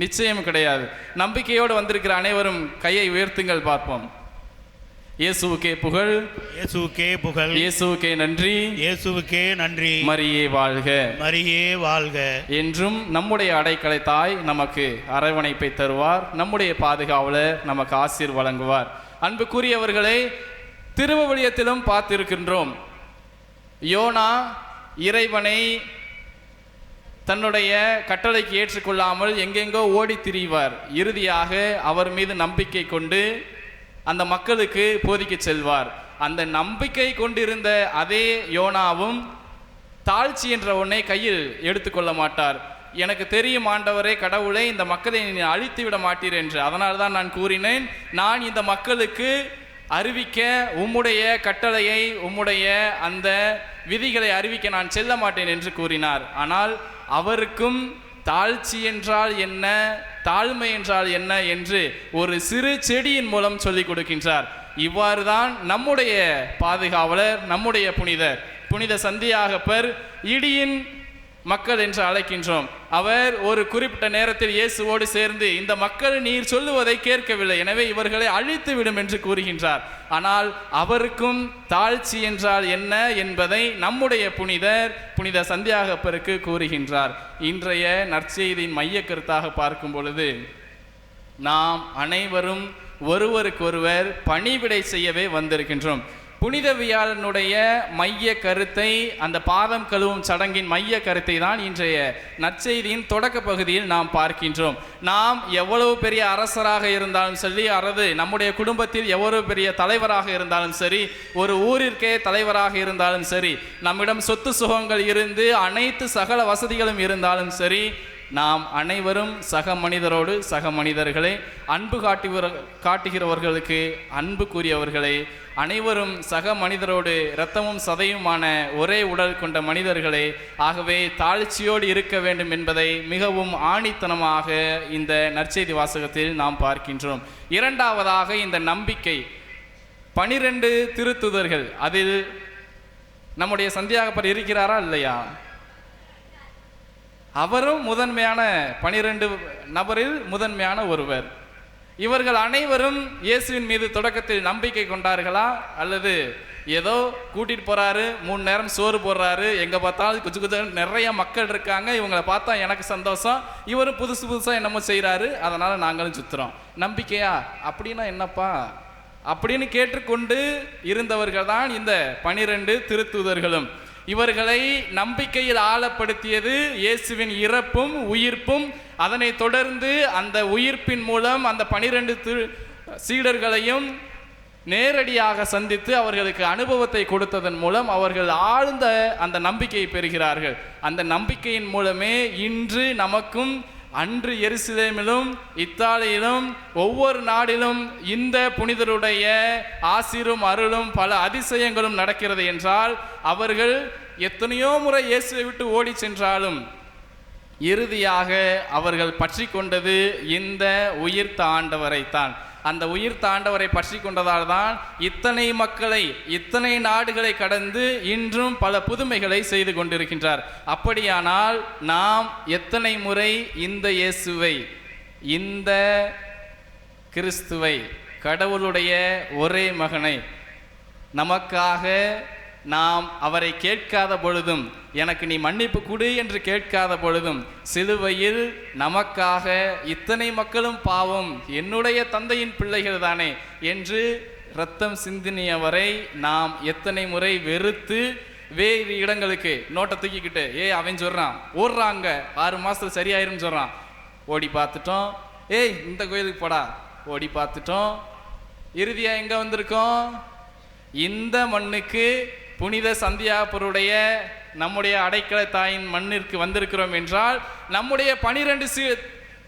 நிச்சயம் கிடையாது. நம்பிக்கையோடு வந்திருக்கிற அனைவரும் கையை உயர்த்துங்கள் பார்ப்போம். இயேசுவுக்கே புகழ், இயேசுவுக்கே புகழ், இயேசுவுக்கே நன்றி, இயேசுவுக்கே நன்றி. மரியே வாழ்க, மரியே வாழ்க. என்றும் நம்முடைய அடைக்கலை தாய் நமக்கு அரவணைப்பை தருவார். நம்முடைய பாதுகாவலர் நமக்கு ஆசீர் வழங்குவார். அன்புக்குரியவர்களை, திருவிவிலியத்திலும் பார்த்திருக்கின்றோம். யோனா இறைவனை தன்னுடைய கட்டளைக்கு ஏற்றுக்கொள்ளாமல் எங்கெங்கோ ஓடி திரிவார். இறுதியாக அவர் மீது நம்பிக்கை கொண்டு அந்த மக்களுக்கு போதிக்க செல்வார். அந்த நம்பிக்கை கொண்டிருந்த அதே யோனாவும் தாழ்ச்சி என்ற ஒன்றை கையில் எடுத்துக்கொள்ள மாட்டார். எனக்கு தெரியும் ஆண்டவரே, கடவுளை, இந்த மக்களை நீ அழித்து விட மாட்டீர் என்று. அதனால் தான் நான் கூறினேன், நான் இந்த மக்களுக்கு அறிவிக்க உம்முடைய கட்டளையை, உம்முடைய அந்த விதிகளை அறிவிக்க நான் செல்ல மாட்டேன் என்று கூறினார். ஆனால் அவருக்கும் தாழ்ச்சி என்றால் என்ன, தாழ்மை என்றால் என்ன என்று ஒரு சிறு செடியின் மூலம் சொல்லிக் கொடுக்கின்றார். இவ்வாறு தான் நம்முடைய பாதுகாவலர், நம்முடைய புனித சந்தியாகப்பர் இடியின் மக்கள் என்று அழைக்கின்றோம். அவர் ஒரு குறிப்பிட்ட நேரத்தில் இயேசுவோடு சேர்ந்து இந்த மக்கள் நீர் சொல்லுவதை கேட்கவில்லை, எனவே இவர்களை அழித்து விடும் என்று கூறுகின்றார். ஆனால் அவருக்கும் தாழ்ச்சி என்றால் என்ன என்பதை நம்முடைய புனித சந்தியாகப்பருக்கு கூறுகின்றார். இன்றைய நற்செய்தியின் மைய கருத்தாக பார்க்கும் பொழுது நாம் அனைவரும் ஒருவருக்கொருவர் பணிவிடை செய்யவே வந்திருக்கின்றோம். புனித வியாழனுடைய மைய கருத்தை, அந்த பாதம் கழுவும் சடங்கின் மைய கருத்தை தான் இன்றைய நற்செய்தியின் தொடக்க பகுதியில் நாம் பார்க்கின்றோம். நாம் எவ்வளவு பெரிய அரசராக இருந்தாலும் சரி, அல்லது நம்முடைய குடும்பத்தில் எவ்வளவு பெரிய தலைவராக இருந்தாலும் சரி, ஒரு ஊரிற்கே தலைவராக இருந்தாலும் சரி, நம்மிடம் சொத்து சுகங்கள் இருந்து அனைத்து சகல வசதிகளும் இருந்தாலும் சரி, நாம் அனைவரும் சக மனிதரோடு சக மனிதர்களே, அன்பு காட்டுகிறவர்களுக்கு அன்பு கூறியவர்களே, அனைவரும் சக மனிதரோடு இரத்தமும் சதையுமான ஒரே உடல் கொண்ட மனிதர்களே. ஆகவே தாழ்ச்சியோடு இருக்க வேண்டும் என்பதை மிகவும் ஆணித்தனமாக இந்த நற்செய்தி வாசகத்தில் நாம் பார்க்கின்றோம். இரண்டாவதாக இந்த நம்பிக்கை. 12 திருத்துதர்கள், அதில் நம்முடைய சந்தியாகப்பர் இருக்கிறாரா இல்லையா? அவரும் முதன்மையான 12 நபரில் முதன்மையான ஒருவர். இவர்கள் அனைவரும் இயேசுவின் மீது தொடக்கத்தில் நம்பிக்கை கொண்டார்களா, அல்லது ஏதோ கூட்டிட்டு போறாரு, 3 நேரம் சோறு போடுறாரு, எங்க பார்த்தாலும் குச்சு நிறைய மக்கள் இருக்காங்க, இவங்களை பார்த்தா எனக்கு சந்தோஷம், இவரும் புதுசா என்னமோ செய்யறாரு, அதனால நாங்களும் சுத்துறோம், நம்பிக்கையா அப்படின்னா என்னப்பா அப்படின்னு கேட்டுக்கொண்டு இருந்தவர்கள் தான் இந்த 12 திருத்தூதர்களும். இவர்களை நம்பிக்கையில் ஆழப்படுத்தியது இயேசுவின் இறப்பும் உயிர்ப்பும். அதனை தொடர்ந்து அந்த உயிர்ப்பின் மூலம் அந்த 12 சீடர்களையும் நேரடியாக சந்தித்து அவர்களுக்கு அனுபவத்தை கொடுத்ததன் மூலம் அவர்கள் ஆழ்ந்த அந்த நம்பிக்கையை பெறுகிறார்கள். அந்த நம்பிக்கையின் மூலமே இன்று நமக்கும், அன்று எருசலேமிலும் இத்தாலியிலும் ஒவ்வொரு நாடிலும் இந்த புனிதருடைய ஆசீரும் அருளும் பல அதிசயங்களும் நடக்கிறது என்றால், அவர்கள் எத்தனையோ முறை இயேசுவை விட்டு ஓடி சென்றாலும் இறுதியாக அவர்கள் பற்றி கொண்டது இந்த உயிர்த்த ஆண்டவரைத்தான். அந்த உயிர்த்த ஆண்டவரை பற்றி கொண்டதால் தான் இத்தனை மக்களை, இத்தனை நாடுகளை கடந்து இன்றும் பல புதுமைகளை செய்து கொண்டிருக்கின்றார். அப்படியானால் நாம் எத்தனை முறை இந்த இயேசுவை, இந்த கிறிஸ்துவை, கடவுளுடைய ஒரே மகனை நமக்காக நாம் அவரை கேட்காத பொழுதும், எனக்கு நீ மன்னிப்பு கொடு என்று கேட்காத பொழுதும், சிலுவையில் நமக்காக இத்தனை மக்களும் பாவம், என்னுடைய தந்தையின் பிள்ளைகள் தானே என்று இரத்தம் சிந்தினியவரை நாம் எத்தனை முறை வெறுத்து வேறு இடங்களுக்கு நோட்டை தூக்கிக்கிட்டு, அவன் சொல்றான் ஓடுறாங்க 6 மாசத்துல சரியாயிரும் சொல்றான், ஓடி பார்த்துட்டோம். இந்த கோயிலுக்கு போடா, ஓடி பார்த்துட்டோம். இறுதியா எங்க வந்திருக்கோம்? இந்த மண்ணுக்கு, புனித சந்தியாகப்பருடைய நம்முடைய அடைக்கல தாயின் மண்ணிற்கு வந்திருக்கிறோம் என்றால், நம்முடைய 12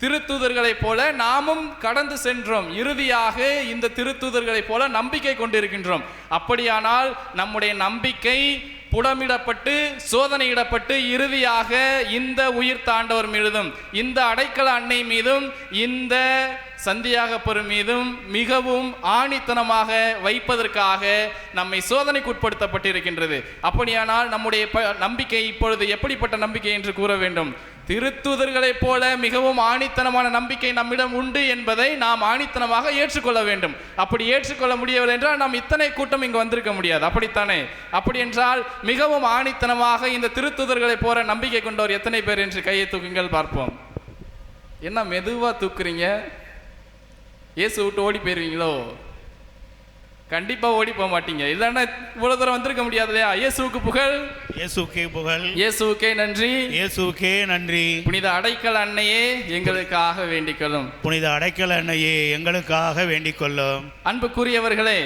திருத்தூதர்களைப் போல நாமும் கடந்து சென்றோம். இறுதியாக இந்த திருத்தூதர்களைப் போல நம்பிக்கை கொண்டிருக்கின்றோம். அப்படியானால் நம்முடைய நம்பிக்கை புடமிடப்பட்டு சோதனையிடப்பட்டு இறுதியாக இந்த உயிர் தாண்டவர் மீதும், இந்த அடைக்கல அன்னை மீதும், இந்த சந்தியாகப்பர் மீதும் மிகவும் ஆணித்தனமாக வைப்பதற்காக நம்மை சோதனைக்கு உட்படுத்தப்பட்டிருக்கின்றது. அப்படியானால் நம்முடைய நம்பிக்கை இப்பொழுது எப்படிப்பட்ட நம்பிக்கை என்று கூற வேண்டும்? திருத்தூதர்களைப் போல மிகவும் ஆணித்தனமான நம்பிக்கை நம்மிடம் உண்டு என்பதை நாம் ஆணித்தனமாக ஏற்றுக்கொள்ள வேண்டும். அப்படி ஏற்றுக்கொள்ள முடியவில்லை என்றால் நாம் இத்தனை கூட்டம் இங்கு வந்திருக்க முடியாது, அப்படித்தானே? அப்படி என்றால் மிகவும் ஆணித்தனமாக இந்த திருத்தூதர்களைப் போல நம்பிக்கை கொண்டவர் எத்தனை பேர் என்று கையை தூக்குங்கள் பார்ப்போம். என்ன மெதுவா தூக்குறீங்க? இயேசு விட்டு ஓடி போயிருவீங்களோ? கண்டிப்பா ஓடி போக மாட்டீங்க, இல்லைன்னா இவ்வளவு தூரம் வந்திருக்க முடியாது இல்லையா? இயேசுவுக்கு புகழ், இயேசுவுக்கே புகழ், இயேசுவுக்கே நன்றி, இயேசுவுக்கே நன்றி. புனித அடைக்கல அன்னையே எங்களுக்காக வேண்டிக் கொள்ளும். புனித அடைக்கல அன்னையே எங்களுக்காக வேண்டிக் கொள்ளும். அன்புக்குரியவர்களே,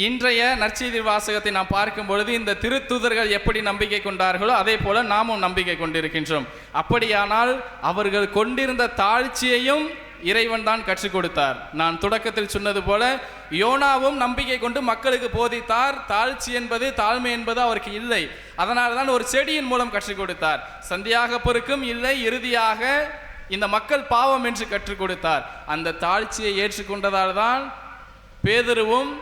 இன்றைய நற்செய்தி வாசகத்தை நாம் பார்க்கும் பொழுது இந்த திருத்தூதர்கள் எப்படி நம்பிக்கை கொண்டார்களோ அதே போல நாமும் நம்பிக்கை கொண்டிருக்கின்றோம். அப்படியானால் அவர்கள் கொண்டிருந்த தாழ்ச்சியையும் இறைவன் தான் கற்றுக் கொடுத்தார். நான் தொடக்கத்தில் சொன்னது போல யோனாவும் நம்பிக்கை கொண்டு மக்களுக்கு போதித்தார். தாழ்ச்சி என்பது, தாழ்மை என்பது அவருக்கு இல்லை. அதனால தான் ஒரு செடியின் மூலம் கற்றுக் கொடுத்தார். சந்தியாகப்பருக்கும் இல்லை. இறுதியாக இந்த மக்கள் பாவம் என்று கற்றுக் கொடுத்தார். அந்த தாழ்ச்சியை ஏற்றுக்கொண்டதால் தான் பேதுருவும்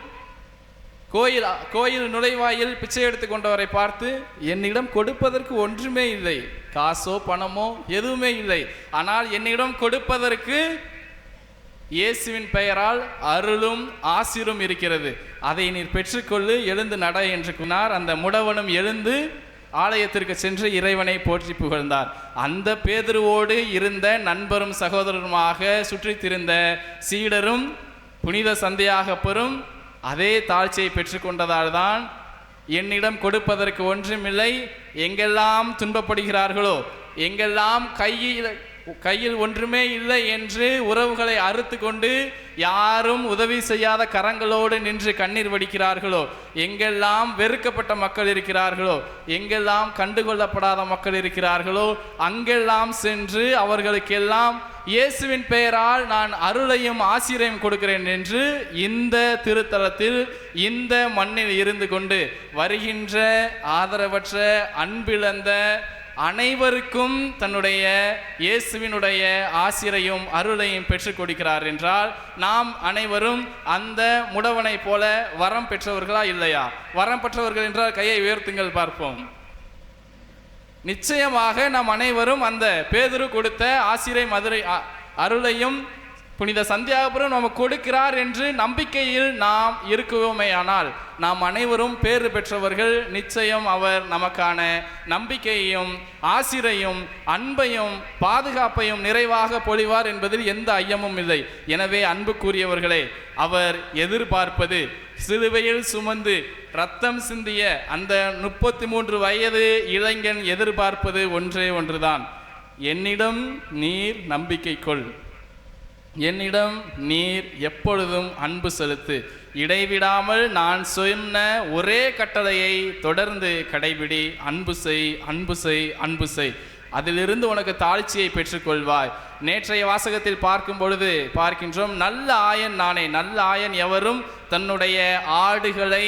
கோயில் நுழைவாயில் பிச்சை எடுத்து கொண்டவரை பார்த்து, என்னிடம் கொடுப்பதற்கு ஒன்றுமே இல்லை, காசோ பணமோ எதுவுமே இல்லை, ஆனால் என்னிடம் கொடுப்பதற்கு இயேசுவின் பெயரால் அருளும் ஆசிரும் இருக்கிறது, அதை நீர் பெற்றுக்கொள்ளு, எழுந்து நட என்று கூறினார். அந்த முடவனும் எழுந்து ஆலயத்திற்கு சென்று இறைவனை போற்றி புகழ்ந்தார். அந்த பேதுருவோடு இருந்த நண்பரும் சகோதரருமாக சுற்றித் திரிந்த சீடரும் புனித சந்தியாகப்பரும் அதே தாழ்ச்சியை பெற்றுக்கொண்டதால் தான் என்னிடம் கொடுப்பதற்கு ஒன்றுமில்லை, எங்கெல்லாம் துன்பப்படுகிறார்களோ, எங்கெல்லாம் கையில் ஒன்றுமே இல்லை என்று உறவுகளை அறுத்து கொண்டு யாரும் உதவி செய்யாத கரங்களோடு நின்று கண்ணீர் வடிக்கிறார்களோ, எங்கெல்லாம் வெறுக்கப்பட்ட மக்கள் இருக்கிறார்களோ, எங்கெல்லாம் கண்டுகொள்ளப்படாத மக்கள் இருக்கிறார்களோ, அங்கெல்லாம் சென்று அவர்களுக்கெல்லாம் இயேசுவின் பெயரால் நான் அருளையும் ஆசிரையும் கொடுக்கிறேன் என்று இந்த திருத்தலத்தில் இந்த மண்ணில் இருந்து கொண்டு வருகின்ற ஆதரவற்ற அன்பிழந்த அனைவருக்கும் தன்னுடைய இயேசுவினுடைய ஆசிரையும் அருளையும் பெற்றுக் கொடுக்கிறார் என்றால், நாம் அனைவரும் அந்த முடவனை போல வரம் பெற்றவர்களா இல்லையா? வரம் பெற்றவர்கள் என்றால் கையை உயர்த்துங்கள் பார்ப்போம். நிச்சயமாக நாம் அனைவரும் அந்த பேதுரு கொடுத்த ஆசிரை அருளையும் புனித சந்தியாகபுரம் நமக்கு கொடுக்கிறார் என்று நம்பிக்கையில் நாம் இருக்குவோமே, ஆனால் நாம் அனைவரும் பேறு பெற்றவர்கள். நிச்சயம் அவர் நமக்கான நம்பிக்கையையும் ஆசிரையும் அன்பையும் பாதுகாப்பையும் நிறைவாக பொழிவார் என்பதில் எந்த ஐயமும் இல்லை. எனவே அன்புக்குரியவர்களே, அவர் எதிர்பார்ப்பது சிலுவையில் சுமந்து இரத்தம் சிந்திய அந்த 33 வயது இளைஞன் எதிர்பார்ப்பது ஒன்றே ஒன்றுதான், என்னிடம் நீர் நம்பிக்கை கொள், என்னிடம் நீர் எப்பொழுதும் அன்பு செலுத்து, இடைவிடாமல் நான் சொன்ன ஒரே கட்டளையை தொடர்ந்து கடைபிடி, அன்பு செய், அன்பு செய், அன்பு செய், அதிலிருந்து உனக்கு தாழ்ச்சியை பெற்றுக்கொள்வாய். நேற்றைய வாசகத்தில் பார்க்கும் பொழுது பார்க்கின்றோம், நல்ல ஆயன் நானே. நல்ல ஆயன் எவரும் தன்னுடைய ஆடுகளை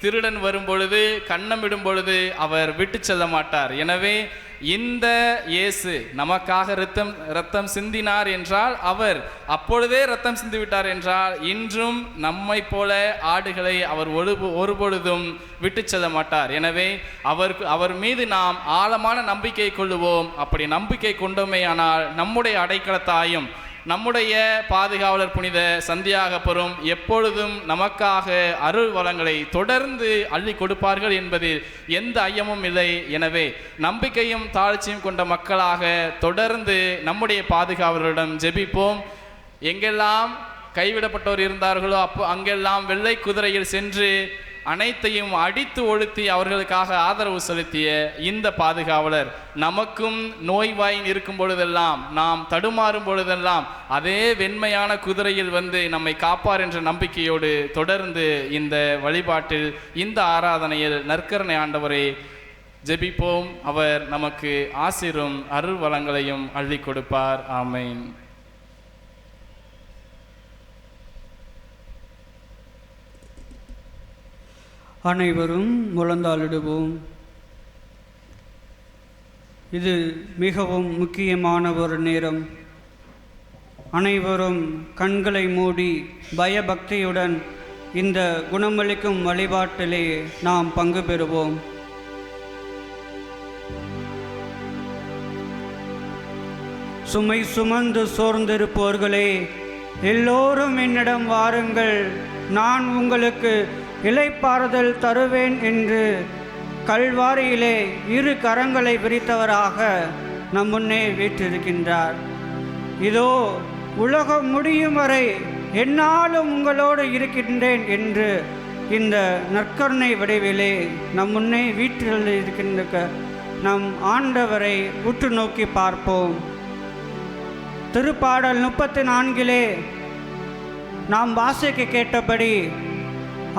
திருடன் வரும் பொழுது கன்னமிடும் பொழுது அவர் விட்டு செல்ல மாட்டார். எனவே இந்த இயேசு நமக்காக இரத்தம் சிந்தினார் என்றால், அவர் அப்பொழுதே இரத்தம் சிந்திவிட்டார் என்றால், இன்றும் நம்மை போல ஆடுகளை அவர் ஒருபொழுதும் விட்டு செல்ல மாட்டார். எனவே அவர் மீது நாம் ஆழமான நம்பிக்கை கொள்ளுவோம். அப்படி நம்பிக்கை கொண்டோமேயானால் நம்முடைய அடைக்கலத்தாயும் நம்முடைய பாதுகாவலர் புனித சந்தியாகப்பரும் எப்பொழுதும் நமக்காக அருள் வளங்களை தொடர்ந்து அள்ளி கொடுப்பார்கள் என்பதில் எந்த ஐயமும் இல்லை. எனவே நம்பிக்கையும் தாழ்ச்சியும் கொண்ட மக்களாக தொடர்ந்து நம்முடைய பாதுகாவலரிடம் ஜெபிப்போம். எங்கெல்லாம் கைவிடப்பட்டோர் இருந்தார்களோ அங்கெல்லாம் வெள்ளை குதிரையில் சென்று அனைத்தையும் அடித்து ஒழுத்தி அவர்களுக்காக ஆதரவு செலுத்திய இந்த பாதுகாவலர் நமக்கும் நோய்வாயின் இருக்கும் பொழுதெல்லாம், நாம் தடுமாறும் பொழுதெல்லாம் அதே வெண்மையான குதிரையில் வந்து நம்மை காப்பார் என்ற நம்பிக்கையோடு தொடர்ந்து இந்த வழிபாட்டில், இந்த ஆராதனையில் நற்கருணை ஆண்டவரை ஜெபிப்போம். அவர் நமக்கு ஆசிரும் அருள் வளங்களையும் அள்ளி கொடுப்பார். ஆமென். அனைவரும் முழந்தாளிடுவோம். இது மிகவும் முக்கியமான ஒரு நேரம். அனைவரும் கண்களை மூடி பயபக்தியுடன் இந்த குணமளிக்கும் வழிபாட்டிலே நாம் பங்கு பெறுவோம். சுமை சுமந்து சோர்ந்திருப்போர்களே, எல்லோரும் என்னிடம் வாருங்கள், நான் உங்களுக்கு இளைப்பாறுதல் தருவேன் என்று கல்வாரியிலே 2 கரங்களை விரித்தவராக நம் முன்னே வீற்றிருக்கின்றார். இதோ உலகம் முடியும் வரை என்னாலும் உங்களோடு இருக்கின்றேன் என்று இந்த நற்கருணை வடிவிலே நம் முன்னே வீற்றில் இருக்கின்ற நம் ஆண்டவரை உற்று நோக்கி பார்ப்போம். திருப்பாடல் 34 நாம் வாசிக்க கேட்டபடி,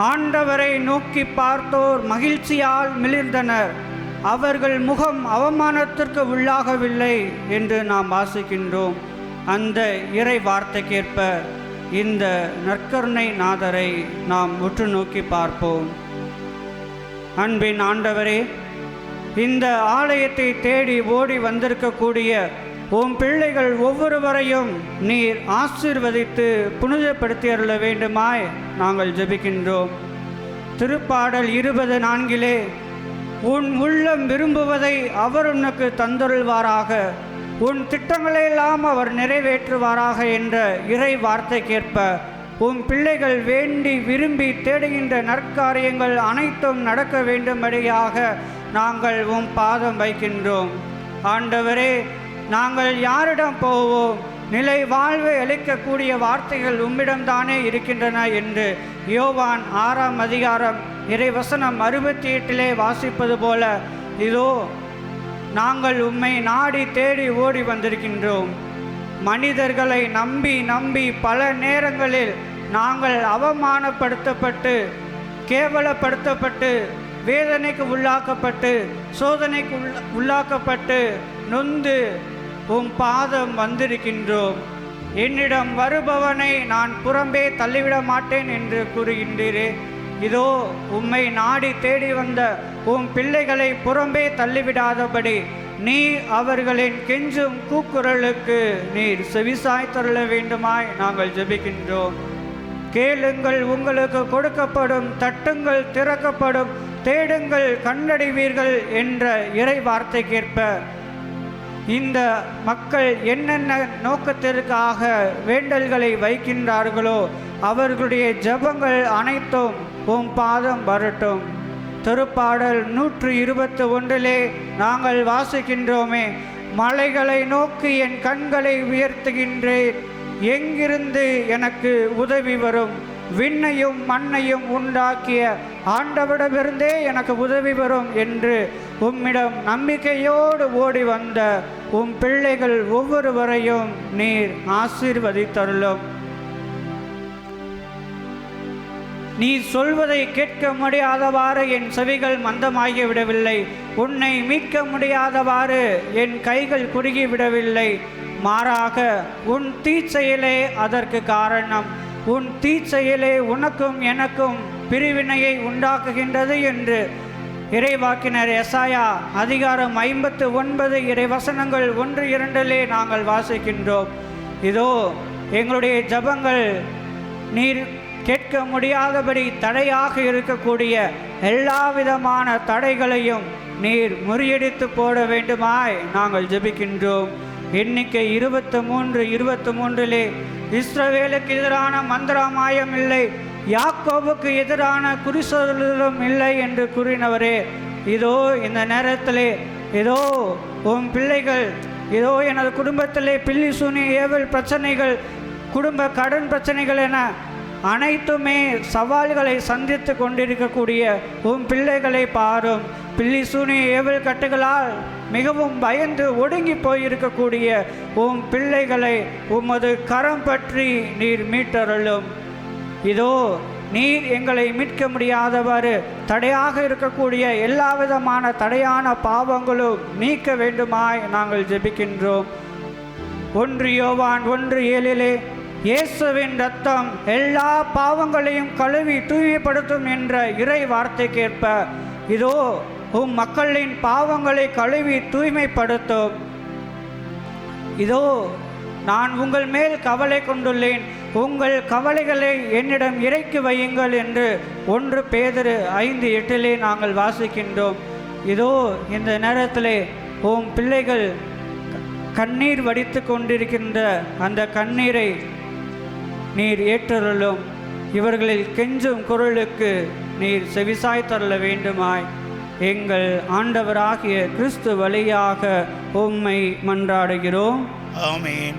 ஆண்டவரை நோக்கி பார்த்தோர் மகிழ்ச்சியால் மிளிர்ந்தனர், அவர்கள் முகம் அவமானத்திற்கு உள்ளாகவில்லை என்று நாம் வாசிக்கின்றோம். அந்த இறை வார்த்தைக்கேற்ப இந்த நற்கருணை நாதரை நாம் உற்று நோக்கி பார்ப்போம். அன்பின் ஆண்டவரே, இந்த ஆலயத்தை தேடி ஓடி வந்திருக்கக்கூடிய உம் பிள்ளைகள் ஒவ்வொருவரையும் நீர் ஆசீர்வதித்து புனிதப்படுத்தி அருள வேண்டுமாய் நாங்கள் ஜெபிக்கின்றோம். திருப்பாடல் 20:4 உன் உள்ளம் விரும்புவதை அவர் உனக்கு தந்தருள்வாராக, உன் திட்டங்களையெல்லாம் அவர் நிறைவேற்றுவாராக என்ற இறை வார்த்தைக்கேற்ப உன் பிள்ளைகள் வேண்டி விரும்பி தேடுகின்ற நற்காரியங்கள் அனைத்தும் நடக்க வேண்டும்படியாக நாங்கள் உம் பாதம் வைக்கின்றோம். ஆண்டவரே, நாங்கள் யாரிடம் போவோம்? நிலை வாழ்வை அளிக்கக்கூடிய வார்த்தைகள் உம்மிடம்தானே இருக்கின்றன என்று யோவான் 6ஆம் அதிகாரம் இறைவசனம் 68 வாசிப்பது போல, இதோ நாங்கள் உம்மை நாடி தேடி ஓடி வந்திருக்கின்றோம். மனிதர்களை நம்பி நம்பி பல நேரங்களில் நாங்கள் அவமானப்படுத்தப்பட்டு, கேவலப்படுத்தப்பட்டு, வேதனைக்கு உள்ளாக்கப்பட்டு, சோதனைக்கு உள்ளாக்கப்பட்டு, நொந்து உம் பாதம் வந்திருக்கின்றோம். என்னிடம் வருபவனை நான் புறம்பே தள்ளிவிட மாட்டேன் என்று கூறுகின்றீரே. இதோ உம்மை நாடி தேடி வந்த உம் பிள்ளைகளை புறம்பே தள்ளிவிடாதபடி நீர் அவர்களின் கெஞ்சும் கூக்குரலுக்கு நீர் செவிசாய் தருள வேண்டுமாய் நாங்கள் ஜெபிக்கின்றோம். கேளுங்கள், உங்களுக்கு கொடுக்கப்படும், தட்டுங்கள், திறக்கப்படும், தேடுங்கள், கண்டடைவீர்கள் என்ற இறை வார்த்தைக்கேற்ப இந்த மக்கள் என்னென்ன நோக்கத்திற்காக வேண்டல்களை வைக்கின்றார்களோ அவர்களுடைய ஜெபங்கள் அனைத்தும் உம் பாதம் வரட்டும். திருப்பாடல் 121 நாங்கள் வாசிக்கின்றோமே, மலைகளை நோக்கி என் கண்களை உயர்த்துகின்றேன், எங்கிருந்து எனக்கு உதவி வரும்? விண்ணையும் மண்ணையும் உண்டாக்கிய ஆண்டவரிடமிருந்தே எனக்கு உதவி வரும் என்று உம்மிடம் நம்பிக்கையோடு ஓடி வந்த உம் பிள்ளைகள் ஒவ்வொருவரையும் நீர் ஆசீர்வதித்தருளும். நீ சொல்வதை கேட்க முடியாதவாறு என் செவிகள் மந்தமாகிவிடவில்லை, உன்னை மீட்க முடியாதவாறு என் கைகள் குறுகிவிடவில்லை. மாறாக உன் தீச்செயலே அதற்கு காரணம். உன் தீச்செயலே உனக்கும் எனக்கும் பிரிவினையை உண்டாக்குகின்றது என்று இறைவாக்கினர் எசாயா அதிகாரம் 59 இறைவசனங்கள் 1-2 நாங்கள் வாசிக்கின்றோம். இதோ எங்களுடைய ஜபங்கள் நீர் கேட்க முடியாதபடி தடையாக இருக்கக்கூடிய எல்லா விதமான தடைகளையும் நீர் முறியடித்து போட வேண்டுமாய் நாங்கள் ஜெபிக்கின்றோம். எண்ணிக்கை 23:23 இஸ்ரவேலுக்கு எதிரான மந்திரமாயம் இல்லை, யாக்கோபுக்கு எதிரான குறிசொல்லும் இல்லை என்று கூறினவரே, இதோ இந்த நேரத்திலே இதோ உன் பிள்ளைகள், இதோ எனது குடும்பத்திலே பில்லி சூனி ஏவல் பிரச்சனைகள், குடும்ப கடன் பிரச்சனைகள் என அனைத்துமே சவால்களை சந்தித்து கொண்டிருக்கக்கூடிய உன் பிள்ளைகளை பாரும். பில்லி சூனி ஏவல் கட்டுகளால் மிகவும் பயந்து ஒடுங்கி போயிருக்கக்கூடிய உம் பிள்ளைகளை உமது கரம் பற்றி நீர் மீட்டருளும். இதோ நீர் எங்களை மீட்க முடியாதவாறு தடையாக இருக்கக்கூடிய எல்லா விதமான தடையான பாவங்களும் நீக்க வேண்டுமாய் நாங்கள் ஜெபிக்கின்றோம். 1 யோவான் 1:7 இயேசுவின் இரத்தம் எல்லா பாவங்களையும் கழுவி தூய்மைப்படுத்தும் என்ற இறை வார்த்தைக்கேற்ப இதோ உம் மக்களின் பாவங்களை கழுவி தூய்மைப்படுத்தும். இதோ நான் உங்கள் மேல் கவலை கொண்டுள்ளேன், உங்கள் கவலைகளை என்னிடம் இறக்கி வையுங்கள் என்று 1 பேதுரு 5:8 நாங்கள் வாசிக்கின்றோம். இதோ இந்த நேரத்திலே உம் பிள்ளைகள் கண்ணீர் வடித்து கொண்டிருக்கின்ற அந்த கண்ணீரை நீர் ஏற்றருளும். இவர்களில் கெஞ்சும் குரலுக்கு நீர் செவிசாய் தருள வேண்டுமாய் எங்கள் ஆண்டவராகிய கிறிஸ்து வழியாக உம்மை மன்றாடுகிறோம். ஆமென்.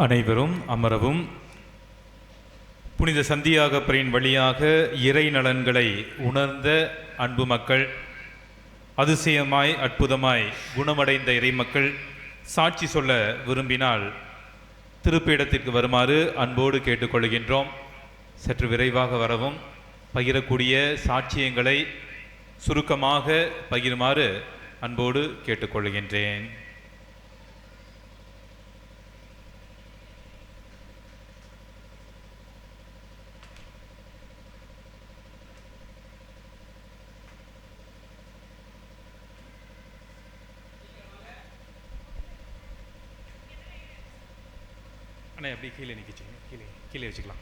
அனைவரும் அமரவும். புனித சந்தியாகப்பரின் வழியாக இறை நலன்களை உணர்ந்த அன்பு மக்கள், அதிசயமாய் அற்புதமாய் குணமடைந்த இறைமக்கள் சாட்சி சொல்ல விரும்பினால் திருப்பீடத்திற்கு வருமாறு அன்போடு கேட்டுக்கொள்கின்றோம். சற்று விரைவாக வரவும், பகிரக்கூடிய சாட்சியங்களை சுருக்கமாக பகிருமாறு அன்போடு கேட்டுக்கொள்கின்றேன். அண்ணா அப்படியே கீழே நிற்கிச்சிங்க, கீழே கீழே வச்சுக்கலாம்.